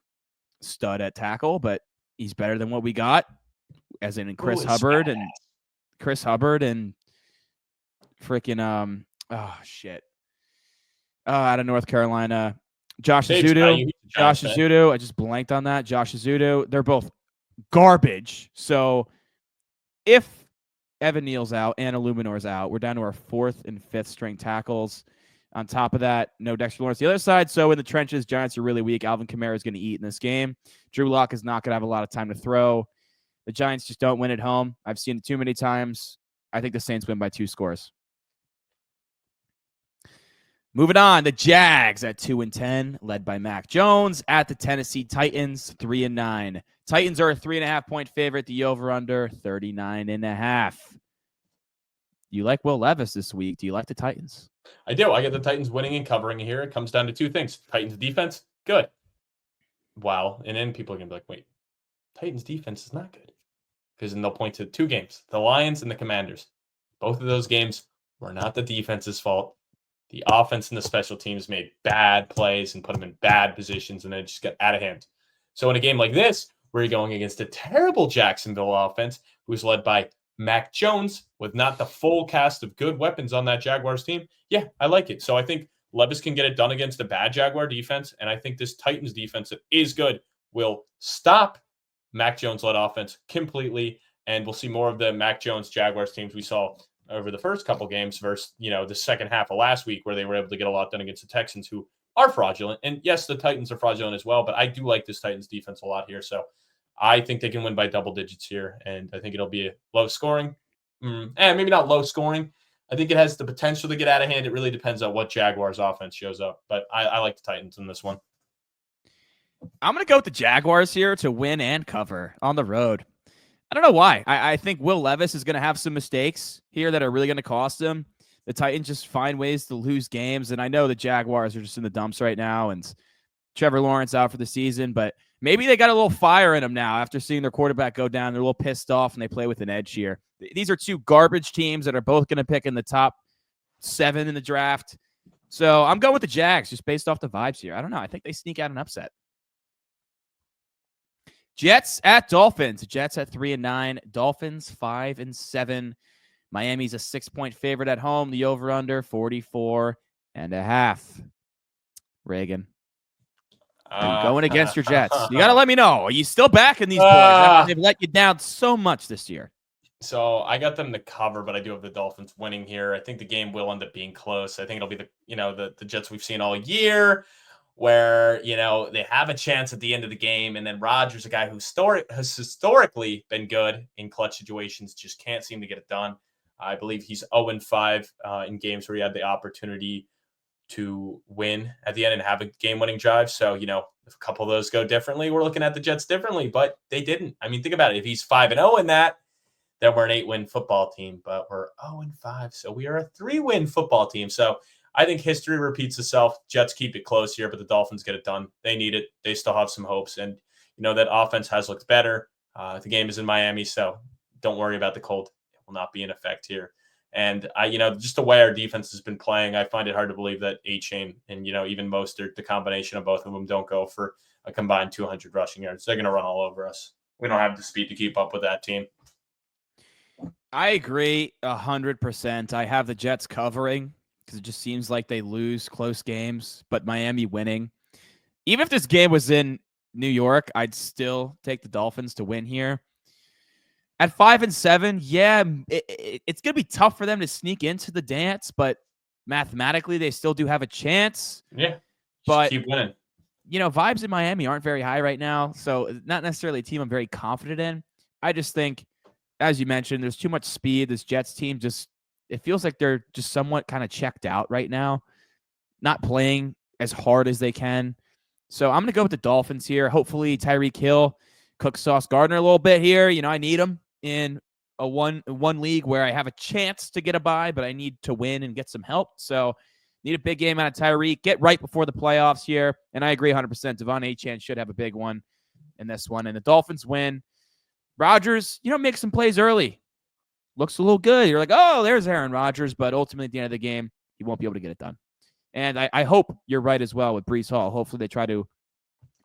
stud at tackle, but he's better than what we got, as in Chris Ooh, Hubbard badass. and Chris Hubbard and freaking out of North Carolina, Josh Saves Azudu. value. He's a Giants Josh fan. Azudu. I just blanked on that. Josh Azudu. They're both garbage. So if Evan Neal's out and Illuminor's out, we're down to our 4th and 5th string tackles. On top of that, no Dexter Lawrence the other side. So in the trenches, Giants are really weak. Alvin Kamara is going to eat in this game. Drew Lock is not going to have a lot of time to throw. The Giants just don't win at home. I've seen it too many times. I think the Saints win by 2 scores. Moving on, the Jags at 2-10, led by Mac Jones at the Tennessee Titans, 3-9. Titans are a 3.5-point favorite. The over/under 39.5. You like Will Levis this week? Do you like the Titans? I do. I get the Titans winning and covering here. It comes down to 2 things. Titans defense, good. Wow. And then people are going to be like, wait, Titans defense is not good. Because then they'll point to 2 games, the Lions and the Commanders. Both of those games were not the defense's fault. The offense and the special teams made bad plays and put them in bad positions, and then it just got out of hand. So in a game like this, where you're going against a terrible Jacksonville offense, who's led by Mac Jones with not the full cast of good weapons on that Jaguars team, yeah, I like it. So I think Levis can get it done against a bad Jaguar defense, and I think this Titans defense that is good will stop Mac Jones-led offense completely, and we'll see more of the Mac Jones Jaguars teams we saw over the first couple games versus, the second half of last week where they were able to get a lot done against the Texans, who are fraudulent. And yes, the Titans are fraudulent as well, but I do like this Titans defense a lot here. So I think they can win by double digits here, and I think it'll be a low scoring. Maybe not low scoring. I think it has the potential to get out of hand. It really depends on what Jaguars offense shows up, but I like the Titans in this one. I'm going to go with the Jaguars here to win and cover on the road. I don't know why. I think Will Levis is going to have some mistakes here that are really going to cost him. The Titans just find ways to lose games, and I know the Jaguars are just in the dumps right now, and Trevor Lawrence out for the season, but maybe they got a little fire in them now after seeing their quarterback go down. They're a little pissed off, and they play with an edge here. These are 2 garbage teams that are both going to pick in the top 7 in the draft. So I'm going with the Jags just based off the vibes here. I don't know. I think they sneak out an upset. Jets at Dolphins. Jets at 3-9. Dolphins 5-7. Miami's a 6-point favorite at home. The over/under 44.5. Reagan. Going against your Jets. You got to let me know. Are you still backing these boys after they've let you down so much this year? So I got them to cover, but I do have the Dolphins winning here. I think the game will end up being close. I think it'll be the Jets we've seen all year, where they have a chance at the end of the game, and then Rodgers, a guy who has historically been good in clutch situations, just can't seem to get it done. I believe he's 0-5 in games where he had the opportunity to win at the end and have a game-winning drive. So, if a couple of those go differently, we're looking at the Jets differently, but they didn't. I mean, think about it. If he's 5-0 in that, then we're an 8-win football team, but we're 0-5. So we are a 3-win football team. So I think history repeats itself. Jets keep it close here, but the Dolphins get it done. They need it. They still have some hopes. And, that offense has looked better. The game is in Miami, so don't worry about the cold. It will not be in effect here. And just the way our defense has been playing, I find it hard to believe that A-Chain and, even Mostert, the combination of both of them, don't go for a combined 200 rushing yards. They're going to run all over us. We don't have the speed to keep up with that team. I agree 100%. I have the Jets covering because it just seems like they lose close games, but Miami winning. Even if this game was in New York, I'd still take the Dolphins to win here. At 5-7, yeah, it's going to be tough for them to sneak into the dance, but mathematically they still do have a chance. Yeah, but keep winning. Vibes in Miami aren't very high right now, so not necessarily a team I'm very confident in. I just think, as you mentioned, there's too much speed. This Jets team it feels like they're just somewhat kind of checked out right now, not playing as hard as they can. So I'm going to go with the Dolphins here. Hopefully Tyreek Hill cooks Sauce Gardner a little bit here. I need him in a one league where I have a chance to get a bye, but I need to win and get some help. So need a big game out of Tyreek. Get right before the playoffs here. And I agree 100%. Devon Achane should have a big one in this one. And the Dolphins win. Rodgers, make some plays early. Looks a little good. You're like, oh, there's Aaron Rodgers. But ultimately, at the end of the game, he won't be able to get it done. And I hope you're right as well with Breece Hall. Hopefully, they try to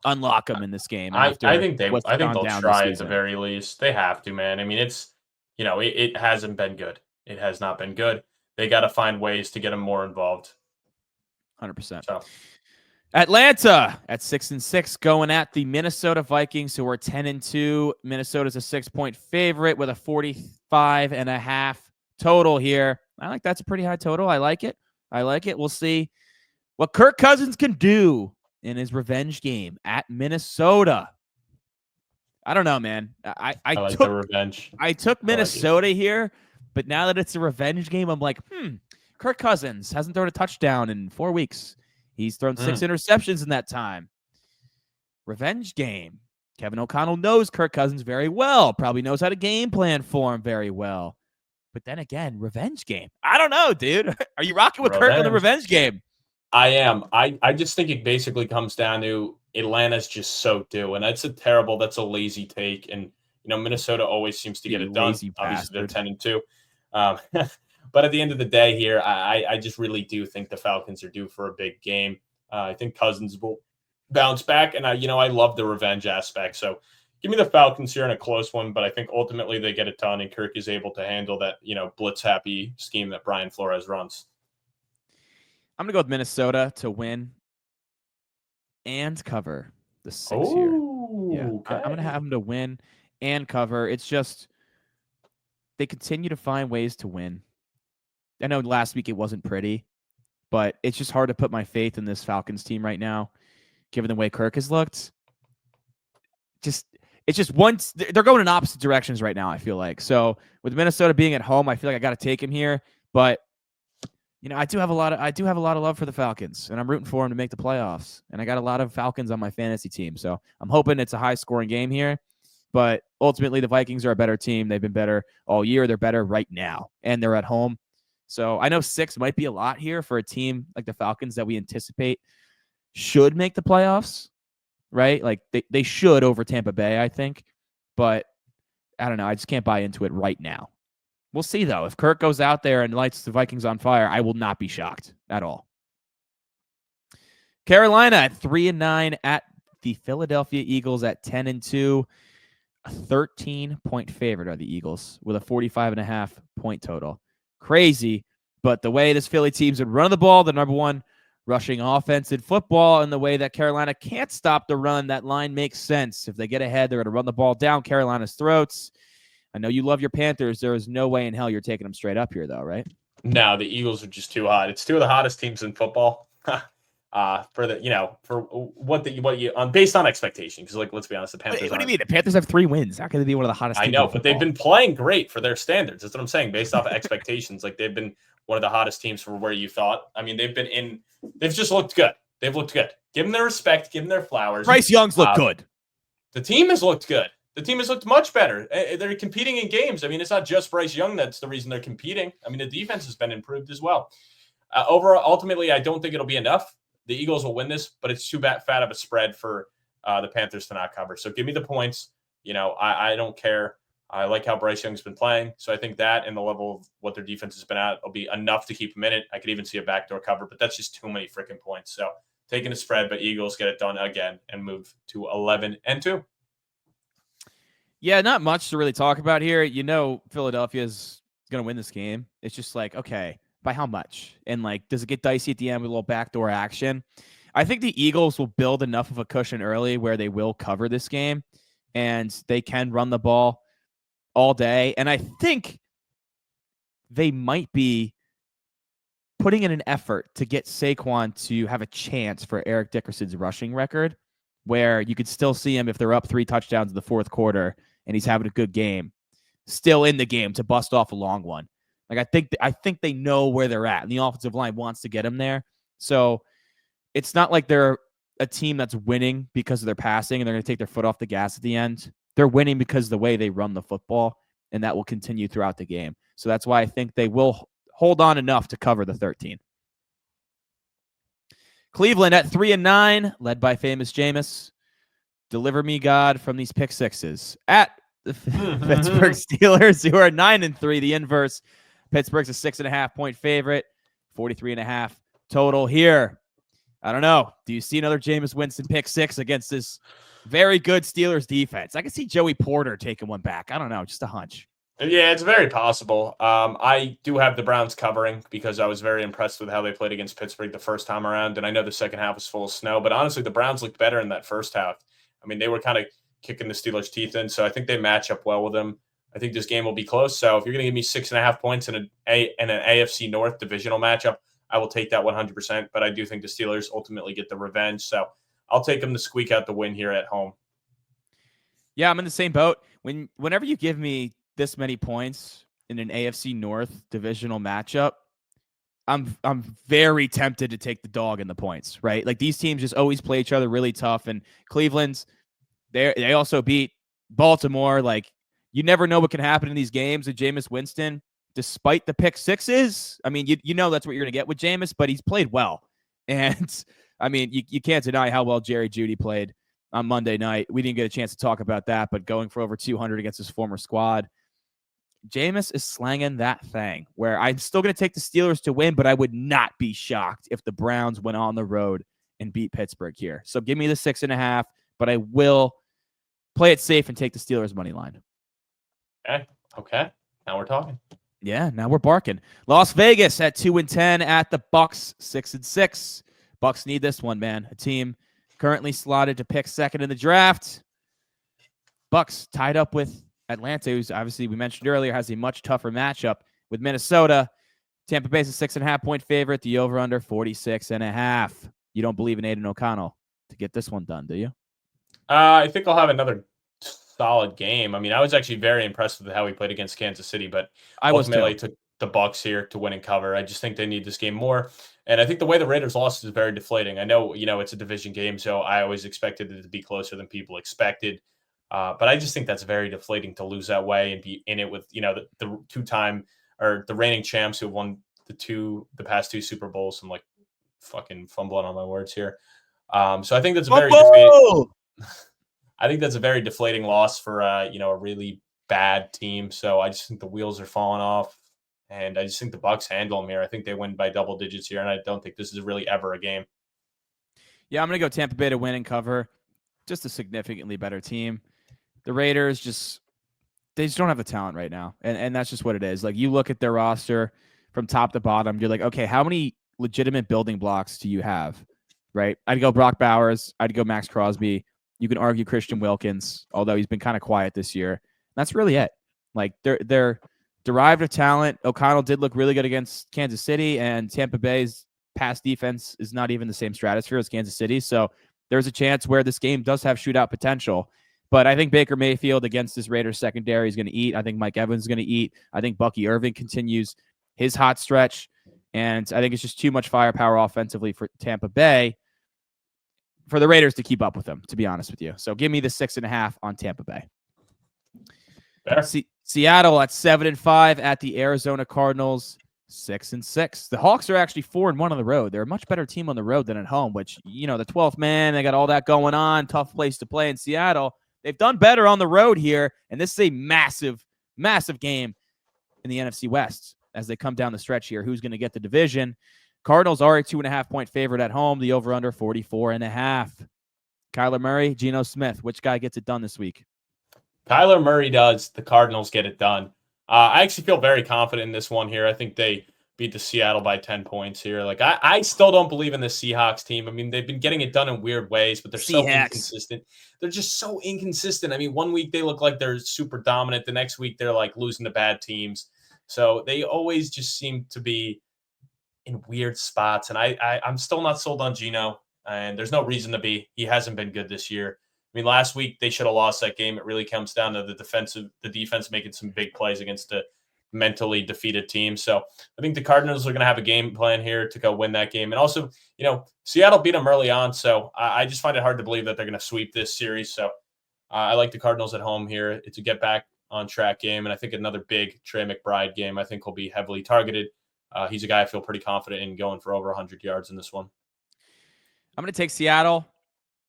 unlock them in this game. I After think what's I think gone they'll down try this at the season. very least. They have to, man. I mean, it's it hasn't been good. It has not been good. They got to find ways to get them more involved. 100%. So Atlanta at 6-6 going at the Minnesota Vikings, who are 10-2. Minnesota's a 6-point favorite with a 45.5 total here. I think that's a pretty high total. I like it. We'll see what Kirk Cousins can do in his revenge game at Minnesota. I don't know, man. I like the revenge. I took Minnesota here, but now that it's a revenge game, I'm like, Kirk Cousins hasn't thrown a touchdown in 4 weeks. He's thrown 6 interceptions in that time. Revenge game. Kevin O'Connell knows Kirk Cousins very well, probably knows how to game plan for him very well. But then again, revenge game. I don't know, dude. Are you rocking with Kirk on the revenge game? I am. I just think it basically comes down to Atlanta's just so due. And that's a lazy take. And, Minnesota always seems to get it done. Obviously, they're 10-2. But at the end of the day here, I just really do think the Falcons are due for a big game. I think Cousins will bounce back. And, I love the revenge aspect. So give me the Falcons here in a close one. But I think ultimately they get it done and Kirk is able to handle that, blitz-happy scheme that Brian Flores runs. I'm going to go with Minnesota to win and cover the 6 here. Yeah, okay. I'm going to have them to win and cover. It's just they continue to find ways to win. I know last week it wasn't pretty, but it's just hard to put my faith in this Falcons team right now, given the way Kirk has looked. It's just once they're going in opposite directions right now, I feel like. So with Minnesota being at home, I feel like I got to take him here. But I do have a lot of love for the Falcons, and I'm rooting for them to make the playoffs. And I got a lot of Falcons on my fantasy team, so I'm hoping it's a high-scoring game here. But ultimately, the Vikings are a better team. They've been better all year. They're better right now, and they're at home. So I know 6 might be a lot here for a team like the Falcons that we anticipate should make the playoffs, right? Like they should over Tampa Bay, I think. But I don't know. I just can't buy into it right now. We'll see, though. If Kirk goes out there and lights the Vikings on fire, I will not be shocked at all. Carolina at 3-9 at the Philadelphia Eagles at 10-2. A 13-point favorite are the Eagles with a 45.5 point total. Crazy, but the way this Philly team's been running the ball, the number one rushing offense in football, and the way that Carolina can't stop the run, that line makes sense. If they get ahead, they're going to run the ball down Carolina's throats. I know you love your Panthers. There is no way in hell you're taking them straight up here, though, right? No, the Eagles are just too hot. It's 2 of the hottest teams in football. Based on expectation, because let's be honest, the Panthers. What do you mean? The Panthers have 3 wins. How can they be one of the hottest teams? I know, but they've been playing great for their standards. That's what I'm saying. Based off of expectations, they've been one of the hottest teams for where you thought. I mean, they've just looked good. They've looked good. Give them their respect. Give them their flowers. Bryce Young's looked good. The team has looked good. The team has looked much better. They're competing in games. I mean, it's not just Bryce Young that's the reason they're competing. I mean, the defense has been improved as well. Overall, ultimately, I don't think it'll be enough. The Eagles will win this, but it's too fat of a spread for the Panthers to not cover. So give me the points. I don't care. I like how Bryce Young's been playing. So I think that and the level of what their defense has been at will be enough to keep them in it. I could even see a backdoor cover, but that's just too many freaking points. So taking a spread, but Eagles get it done again and move to 11-2. Yeah, not much to really talk about here. Philadelphia's going to win this game. It's just like, okay, by how much? And does it get dicey at the end with a little backdoor action? I think the Eagles will build enough of a cushion early where they will cover this game and they can run the ball all day. And I think they might be putting in an effort to get Saquon to have a chance for Eric Dickerson's rushing record, where you could still see him if they're up 3 touchdowns in the fourth quarter and he's having a good game, still in the game to bust off a long one. I think they know where they're at, and the offensive line wants to get him there. So it's not like they're a team that's winning because of their passing and they're going to take their foot off the gas at the end. They're winning because of the way they run the football, and that will continue throughout the game. So that's why I think they will hold on enough to cover the 13. Cleveland at 3-9, led by famous Jameis. Deliver me, God, from these pick sixes. At the Pittsburgh Steelers, who are 9-3, the inverse. Pittsburgh's a 6.5 point favorite, 43.5 total here. I don't know. Do you see another Jameis Winston pick 6 against this very good Steelers defense? I can see Joey Porter taking one back. I don't know. Just a hunch. Yeah, it's very possible. I do have the Browns covering because I was very impressed with how they played against Pittsburgh the first time around. And I know the second half was full of snow, but honestly, the Browns looked better in that first half. I mean, they were kind of kicking the Steelers' teeth in, so I think they match up well with them. I think this game will be close. So if you're going to give me 6.5 points in an AFC North divisional matchup, I will take that 100%. But I do think the Steelers ultimately get the revenge. So I'll take them to squeak out the win here at home. Yeah, I'm in the same boat. Whenever you give me this many points in an AFC North divisional matchup, I'm very tempted to take the dog in the points, right? Like these teams just always play each other really tough. And Cleveland's they also beat Baltimore. Like you never know what can happen in these games with Jameis Winston, despite the pick sixes. I mean, you know that's what you're gonna get with Jameis, but he's played well. And I mean, you can't deny how well Jerry Jeudy played on Monday night. We didn't get a chance to talk about that, but going for over 200 against his former squad. Jameis is slanging that thing where I'm still going to take the Steelers to win, but I would not be shocked if the Browns went on the road and beat Pittsburgh here. So give me the 6.5, but I will play it safe and take the Steelers money line. Okay. Now we're talking. Yeah, now we're barking. Las Vegas at 2-10 at the Bucks 6-6. Bucks need this one, man. A team currently slotted to pick second in the draft. Bucks tied up with Atlanta, who's obviously, we mentioned earlier, has a much tougher matchup with Minnesota. Tampa Bay's a 6.5-point favorite. The over-under 46.5. You don't believe in Aiden O'Connell to get this one done, do you? I think I'll have another solid game. I mean, I was actually very impressed with how he played against Kansas City, but ultimately took the Bucks here to win and cover. I just think they need this game more. And I think the way the Raiders lost is very deflating. I know, it's a division game, so I always expected it to be closer than people expected. But I just think that's very deflating to lose that way and be in it with, the two-time or the reigning champs who have won the past two Super Bowls. I'm like fucking fumbling on my words here. So I think that's a very deflating loss for a really bad team. So I just think the wheels are falling off, and I just think the Bucks handle them here. I think they win by double digits here, and I don't think this is really ever a game. Yeah, I'm gonna go Tampa Bay to win and cover. Just a significantly better team. The Raiders they just don't have the talent right now. And that's just what it is. Like you look at their roster from top to bottom, you're like, okay, how many legitimate building blocks do you have? Right? I'd go Brock Bowers, I'd go Max Crosby. You can argue Christian Wilkins, although he's been kind of quiet this year. That's really it. Like they're derived of talent. O'Connell did look really good against Kansas City, and Tampa Bay's pass defense is not even the same stratosphere as Kansas City. So there's a chance where this game does have shootout potential. But I think Baker Mayfield against this Raiders secondary is going to eat. I think Mike Evans is going to eat. I think Bucky Irving continues his hot stretch. And I think it's just too much firepower offensively for Tampa Bay for the Raiders to keep up with them, to be honest with you. So give me the 6.5 on Tampa Bay. Seattle at 7-5 at the Arizona Cardinals 6-6. The Hawks are actually 4-1 on the road. They're a much better team on the road than at home, which, the 12th man, they got all that going on. Tough place to play in Seattle. They've done better on the road here, and this is a massive, massive game in the NFC West as they come down the stretch here. Who's going to get the division? Cardinals are a 2.5-point favorite at home. The over-under 44.5. Kyler Murray, Geno Smith. Which guy gets it done this week? Kyler Murray does. The Cardinals get it done. I actually feel very confident in this one here. I think they beat the Seattle by 10 points here. Like I still don't believe in the Seahawks team. I mean, they've been getting it done in weird ways, but they're so inconsistent. They're just so inconsistent. I mean, one week they look like they're super dominant. The next week they're like losing to bad teams. So they always just seem to be in weird spots. And I'm still not sold on Geno, and there's no reason to be. He hasn't been good this year. I mean, last week they should have lost that game. It really comes down to the defense making some big plays against a mentally defeated team. So I think the Cardinals are going to have a game plan here to go win that game. And also, Seattle beat them early on. So I just find it hard to believe that they're going to sweep this series. So I like the Cardinals at home here. It's a get back on track game. And I think another big Trey McBride game, I think will be heavily targeted. He's a guy I feel pretty confident in going for over 100 yards in this one. I'm going to take Seattle.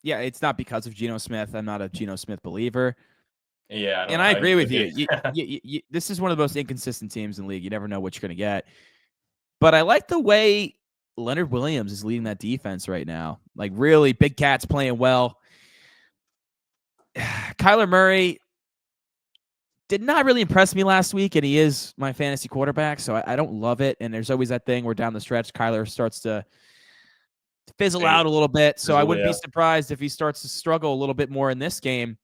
Yeah, it's not because of Geno Smith. I'm not a Geno Smith believer. Yeah. And I agree with you. This is one of the most inconsistent teams in the league. You never know what you're going to get. But I like the way Leonard Williams is leading that defense right now. Like, really, Big Cat's playing well. Kyler Murray did not really impress me last week, and he is my fantasy quarterback, so I don't love it. And there's always that thing where down the stretch, Kyler starts to fizzle out a little bit. So I wouldn't be surprised if he starts to struggle a little bit more in this game.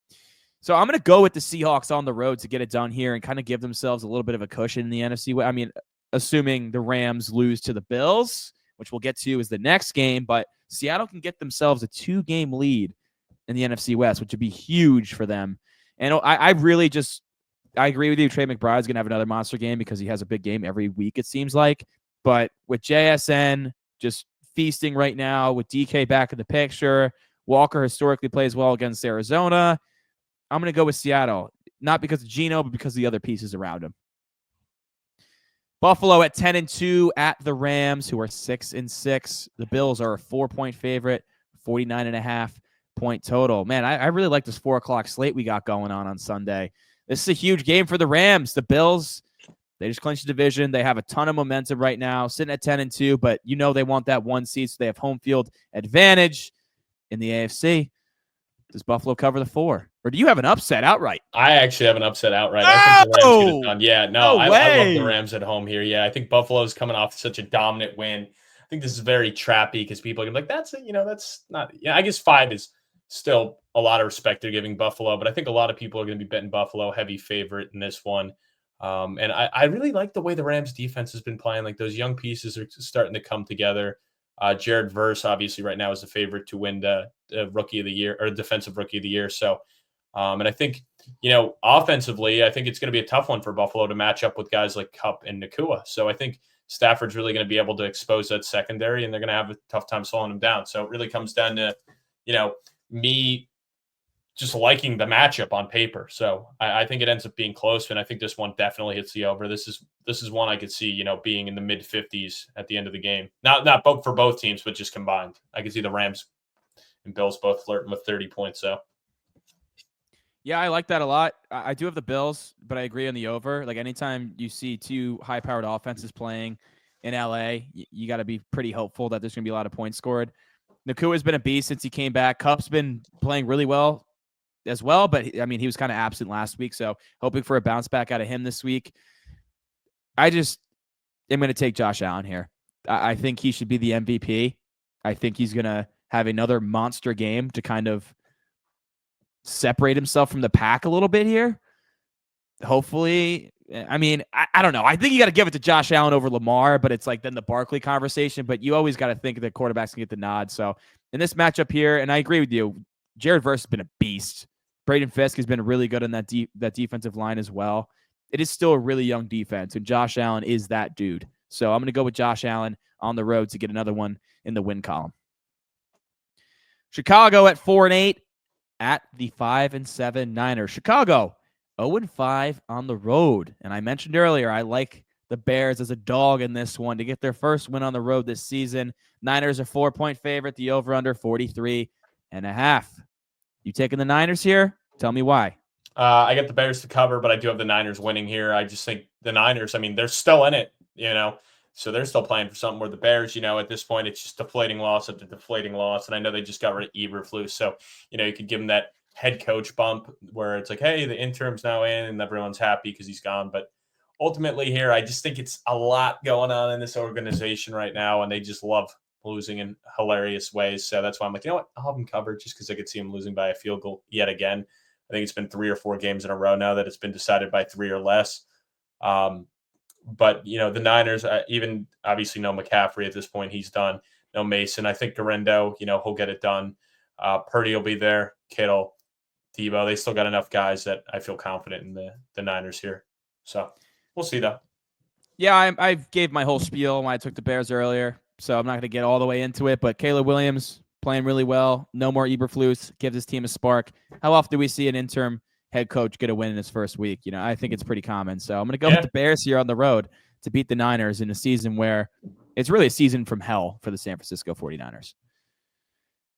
So I'm going to go with the Seahawks on the road to get it done here and kind of give themselves a little bit of a cushion in the NFC. I mean, assuming the Rams lose to the Bills, which we'll get to is the next game, but Seattle can get themselves a 2-game lead in the NFC West, which would be huge for them. And I agree with you. Trey McBride's going to have another monster game because he has a big game every week, it seems like. But with JSN just feasting right now, with DK back in the picture, Walker historically plays well against Arizona. I'm going to go with Seattle, not because of Geno, but because of the other pieces around him. Buffalo at 10-2 at the Rams, who are 6-6. The Bills are a 4-point favorite, 49.5-point total. Man, I really like this 4:00 slate we got going on Sunday. This is a huge game for the Rams. The Bills, they just clinched the division. They have a ton of momentum right now, sitting at 10-2, but you know they want that 1 seed, so they have home field advantage in the AFC. Does Buffalo cover the 4? Or do you have an upset outright? I actually have an upset outright. I think the Rams get it done. Yeah, no, I love the Rams at home here. Yeah, I think Buffalo's coming off such a dominant win. I think this is very trappy because people are like, that's not. Yeah, I guess 5 is still a lot of respect they're giving Buffalo, but I think a lot of people are going to be betting Buffalo heavy favorite in this one. And I really like the way the Rams defense has been playing. Like, those young pieces are starting to come together. Jared Verse, obviously, right now is the favorite to win the Rookie of the Year or Defensive Rookie of the Year. So, and I think, offensively, I think it's going to be a tough one for Buffalo to match up with guys like Kupp and Nakua. So I think Stafford's really going to be able to expose that secondary, and they're going to have a tough time slowing them down. So it really comes down to, me just liking the matchup on paper. So I think it ends up being close, and I think this one definitely hits the over. This is one I could see, being in the mid 50s at the end of the game. Not both for both teams, but just combined. I could see the Rams and Bills both flirting with 30 points. So yeah, I like that a lot. I do have the Bills, but I agree on the over. Like, anytime you see 2 high-powered offenses playing in LA, you got to be pretty hopeful that there's going to be a lot of points scored. Nakua's been a beast since he came back. Kupp's been playing really well as well, but I mean, he was kind of absent last week, so hoping for a bounce back out of him this week. I just am going to take Josh Allen here. I think he should be the MVP. I think he's going to have another monster game to kind of separate himself from the pack a little bit here. Hopefully. I mean, I don't know. I think you got to give it to Josh Allen over Lamar, but it's like then the Barkley conversation. But you always got to think that quarterbacks can get the nod. So in this matchup here, and I agree with you, Jared Verse has been a beast. Braden Fisk has been really good on that defensive line as well. It is still a really young defense, and Josh Allen is that dude. So I'm going to go with Josh Allen on the road to get another one in the win column. Chicago at 4-8 at the 5-7 Niners. Chicago 0-5 on the road. And I mentioned earlier, I like the Bears as a dog in this one to get their first win on the road this season. Niners are 4-point favorite. The over-under 43.5. You taking the Niners here? Tell me why. I got the Bears to cover, but I do have the Niners winning here. I just think the Niners, I mean, they're still in it, so they're still playing for something, where the Bears, at this point, it's just deflating loss after deflating loss. And I know they just got rid of Eberflus. So, you could give them that head coach bump where it's like, hey, the interim's now in and everyone's happy because he's gone. But ultimately here, I just think it's a lot going on in this organization right now, and they just love losing in hilarious ways. So that's why I'm like, you know what? I'll have them covered just because I could see them losing by a field goal yet again. I think it's been 3 or 4 games in a row now that it's been decided by 3 or less. But, the Niners, even obviously no McCaffrey at this point. He's done. No Mason. I think Garendo, he'll get it done. Purdy will be there. Kittle, Debo. They still got enough guys that I feel confident in the Niners here. So we'll see, though. Yeah, I gave my whole spiel when I took the Bears earlier, so I'm not going to get all the way into it. But Caleb Williams playing really well. No more Eberflus. Gives his team a spark. How often do we see an interim head coach get a win in his first week? I think it's pretty common. So I'm going to go with the Bears here on the road to beat the Niners in a season where it's really a season from hell for the San Francisco 49ers.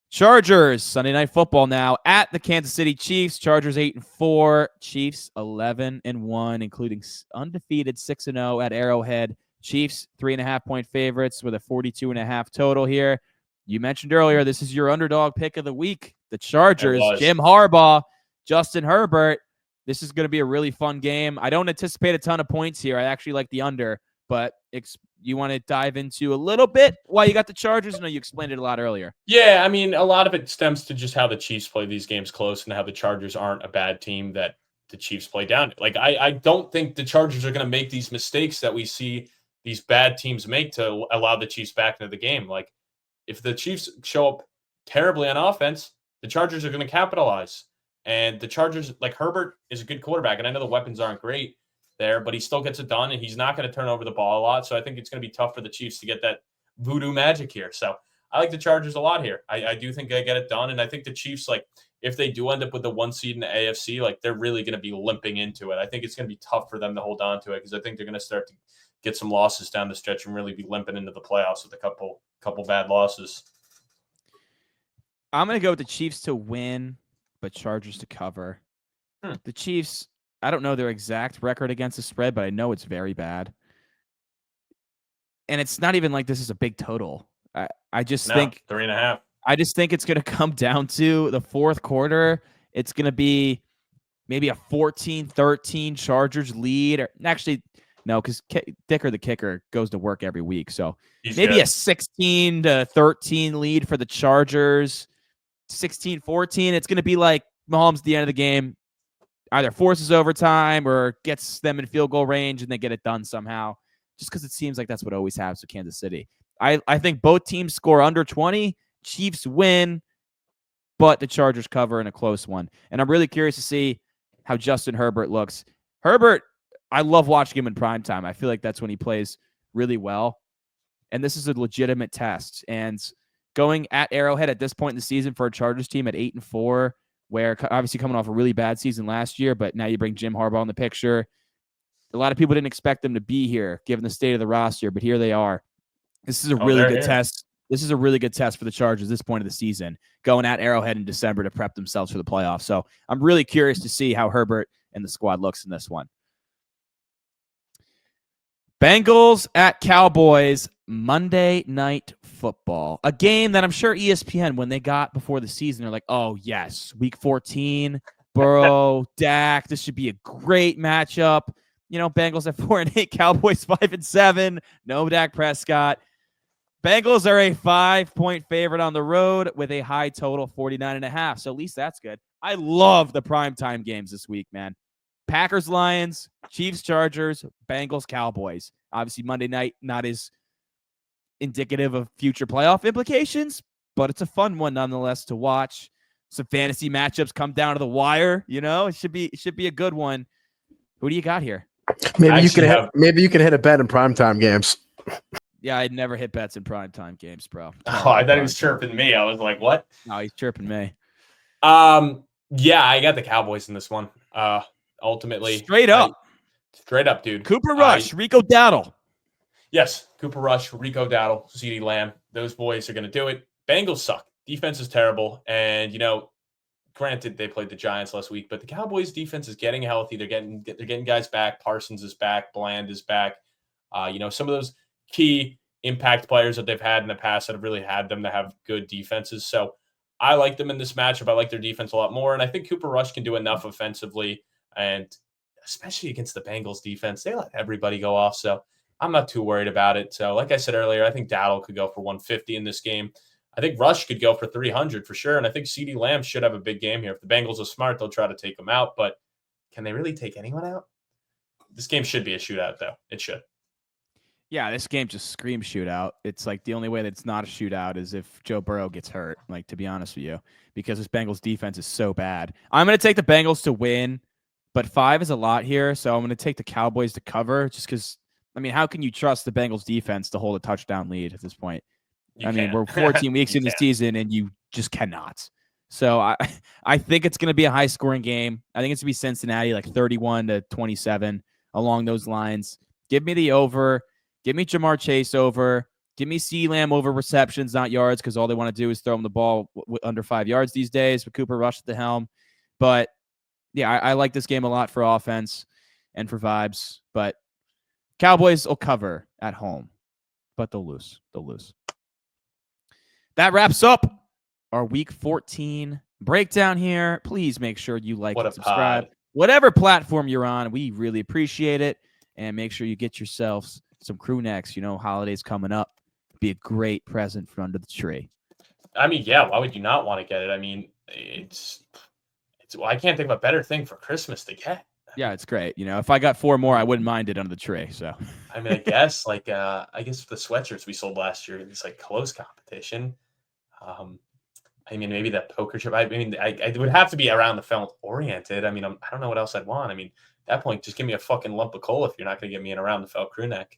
Chargers, Sunday Night Football now at the Kansas City Chiefs. Chargers 8-4, Chiefs 11-1, including undefeated 6-0 at Arrowhead. Chiefs 3.5-point favorites with a 42.5 total here. You mentioned earlier, this is your underdog pick of the week. The Chargers, Jim Harbaugh, Justin Herbert. This is going to be a really fun game. I don't anticipate a ton of points here. I actually like the under, but you want to dive into a little bit why you got the Chargers? No, you explained it a lot earlier. Yeah, I mean, a lot of it stems to just how the Chiefs play these games close and how the Chargers aren't a bad team that the Chiefs play down. Like, I don't think the Chargers are going to make these mistakes that we see these bad teams make to allow the Chiefs back into the game. Like, if the Chiefs show up terribly on offense, the Chargers are going to capitalize. And the Chargers, like, Herbert is a good quarterback, and I know the weapons aren't great there, but he still gets it done, and he's not going to turn over the ball a lot. So I think it's going to be tough for the Chiefs to get that voodoo magic here. So I like the Chargers a lot here. I do think they get it done, and I think the Chiefs, like, if they do end up with the 1 seed in the AFC, like, they're really going to be limping into it. I think it's going to be tough for them to hold on to it because I think they're going to start to get some losses down the stretch and really be limping into the playoffs with a couple bad losses. I'm going to go with the Chiefs to win, but Chargers to cover. The Chiefs, I don't know their exact record against the spread, but I know it's very bad. And it's not even like this is a big total. I just think 3.5. I just think it's going to come down to the fourth quarter. It's going to be maybe a 14-13 Chargers lead. Or actually, no, because Dicker the kicker goes to work every week. So maybe a 16-13 lead for the Chargers. 16-14. It's going to be like Mahomes at the end of the game either forces overtime or gets them in field goal range and they get it done somehow, just because it seems like that's what always happens with Kansas City. I think both teams score under 20. Chiefs win, but the Chargers cover in a close one. And I'm really curious to see how Justin Herbert looks. Herbert, I love watching him in primetime. I feel like that's when he plays really well. And this is a legitimate test. And going at Arrowhead at this point in the season for a Chargers team at 8-4, where obviously coming off a really bad season last year, but now you bring Jim Harbaugh in the picture. A lot of people didn't expect them to be here, given the state of the roster, but here they are. This is a really good test. This is a really good test for the Chargers at this point of the season, going at Arrowhead in December to prep themselves for the playoffs. So I'm really curious to see how Herbert and the squad looks in this one. Bengals at Cowboys, Monday Night Football. A game that I'm sure ESPN, when they got before the season, they're like, oh, yes, Week 14, Burrow, Dak, this should be a great matchup. You know, Bengals at 4-8, Cowboys 5-7, no Dak Prescott. Bengals are a 5-point favorite on the road with a high total 49.5. So at least that's good. I love the primetime games this week, man. Packers, Lions, Chiefs, Chargers, Bengals, Cowboys. Obviously, Monday night, not as indicative of future playoff implications, but it's a fun one nonetheless to watch. Some fantasy matchups come down to the wire. You know, it should be a good one. Who do you got here? Maybe you can hit a bet in primetime games. Yeah, I'd never hit bets in primetime games, bro. Oh, I thought he was chirping me. I was like, what? No, he's chirping me. Yeah, I got the Cowboys in this one. Ultimately. Straight up, dude. Cooper Rush, Rico Dowdle. Yes, Cooper Rush, Rico Dowdle, CeeDee Lamb. Those boys are going to do it. Bengals suck. Defense is terrible. And, you know, granted, they played the Giants last week, but the Cowboys defense is getting healthy. They're getting guys back. Parsons is back. Bland is back. You know, some of those key impact players that they've had in the past that have really had them to have good defenses. So I like them in this matchup. I like their defense a lot more. And I think Cooper Rush can do enough offensively. And especially against the Bengals defense, they let everybody go off. So I'm not too worried about it. So like I said earlier, I think Dowdle could go for 150 in this game. I think Rush could go for 300 for sure. And I think CeeDee Lamb should have a big game here. If the Bengals are smart, they'll try to take him out. But can they really take anyone out? This game should be a shootout, though. It should. Yeah, this game just screams shootout. It's like the only way that it's not a shootout is if Joe Burrow gets hurt, like, to be honest with you, because this Bengals defense is so bad. I'm going to take the Bengals to win, but 5 is a lot here. So I'm going to take the Cowboys to cover just because, I mean, how can you trust the Bengals defense to hold a touchdown lead at this point? We're 14 weeks in the season and you just cannot. So I think it's going to be a high scoring game. I think it's going to be Cincinnati, like 31-27 along those lines. Give me the over. Give me Jamar Chase over. Give me CeeDee Lamb over receptions, not yards, because all they want to do is throw him the ball under 5 yards these days with Cooper Rush at the helm. But, yeah, I like this game a lot for offense and for vibes. But Cowboys will cover. at home, but they'll lose. They'll lose. That wraps up our Week 14 breakdown here. Please make sure you like and subscribe. Pod. Whatever platform you're on, we really appreciate it. And make sure you get yourselves some crew necks. You know, holidays coming up. Be a great present for under the tree. I mean, yeah, why would you not want to get it? I mean, it's well, I can't think of a better thing for Christmas to get. Yeah, it's great. You know, if I got 4 more, I wouldn't mind it under the tree. So, I mean, I guess the sweatshirts we sold last year, it's like close competition. I mean, maybe that poker chip. I mean, it would have to be around the felt oriented. I mean, I don't know what else I'd want. I mean, at that point, just give me a fucking lump of coal if you're not going to get me an around the felt crew neck.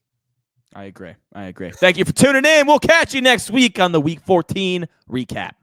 I agree. Thank you for tuning in. We'll catch you next week on the Week 14 recap.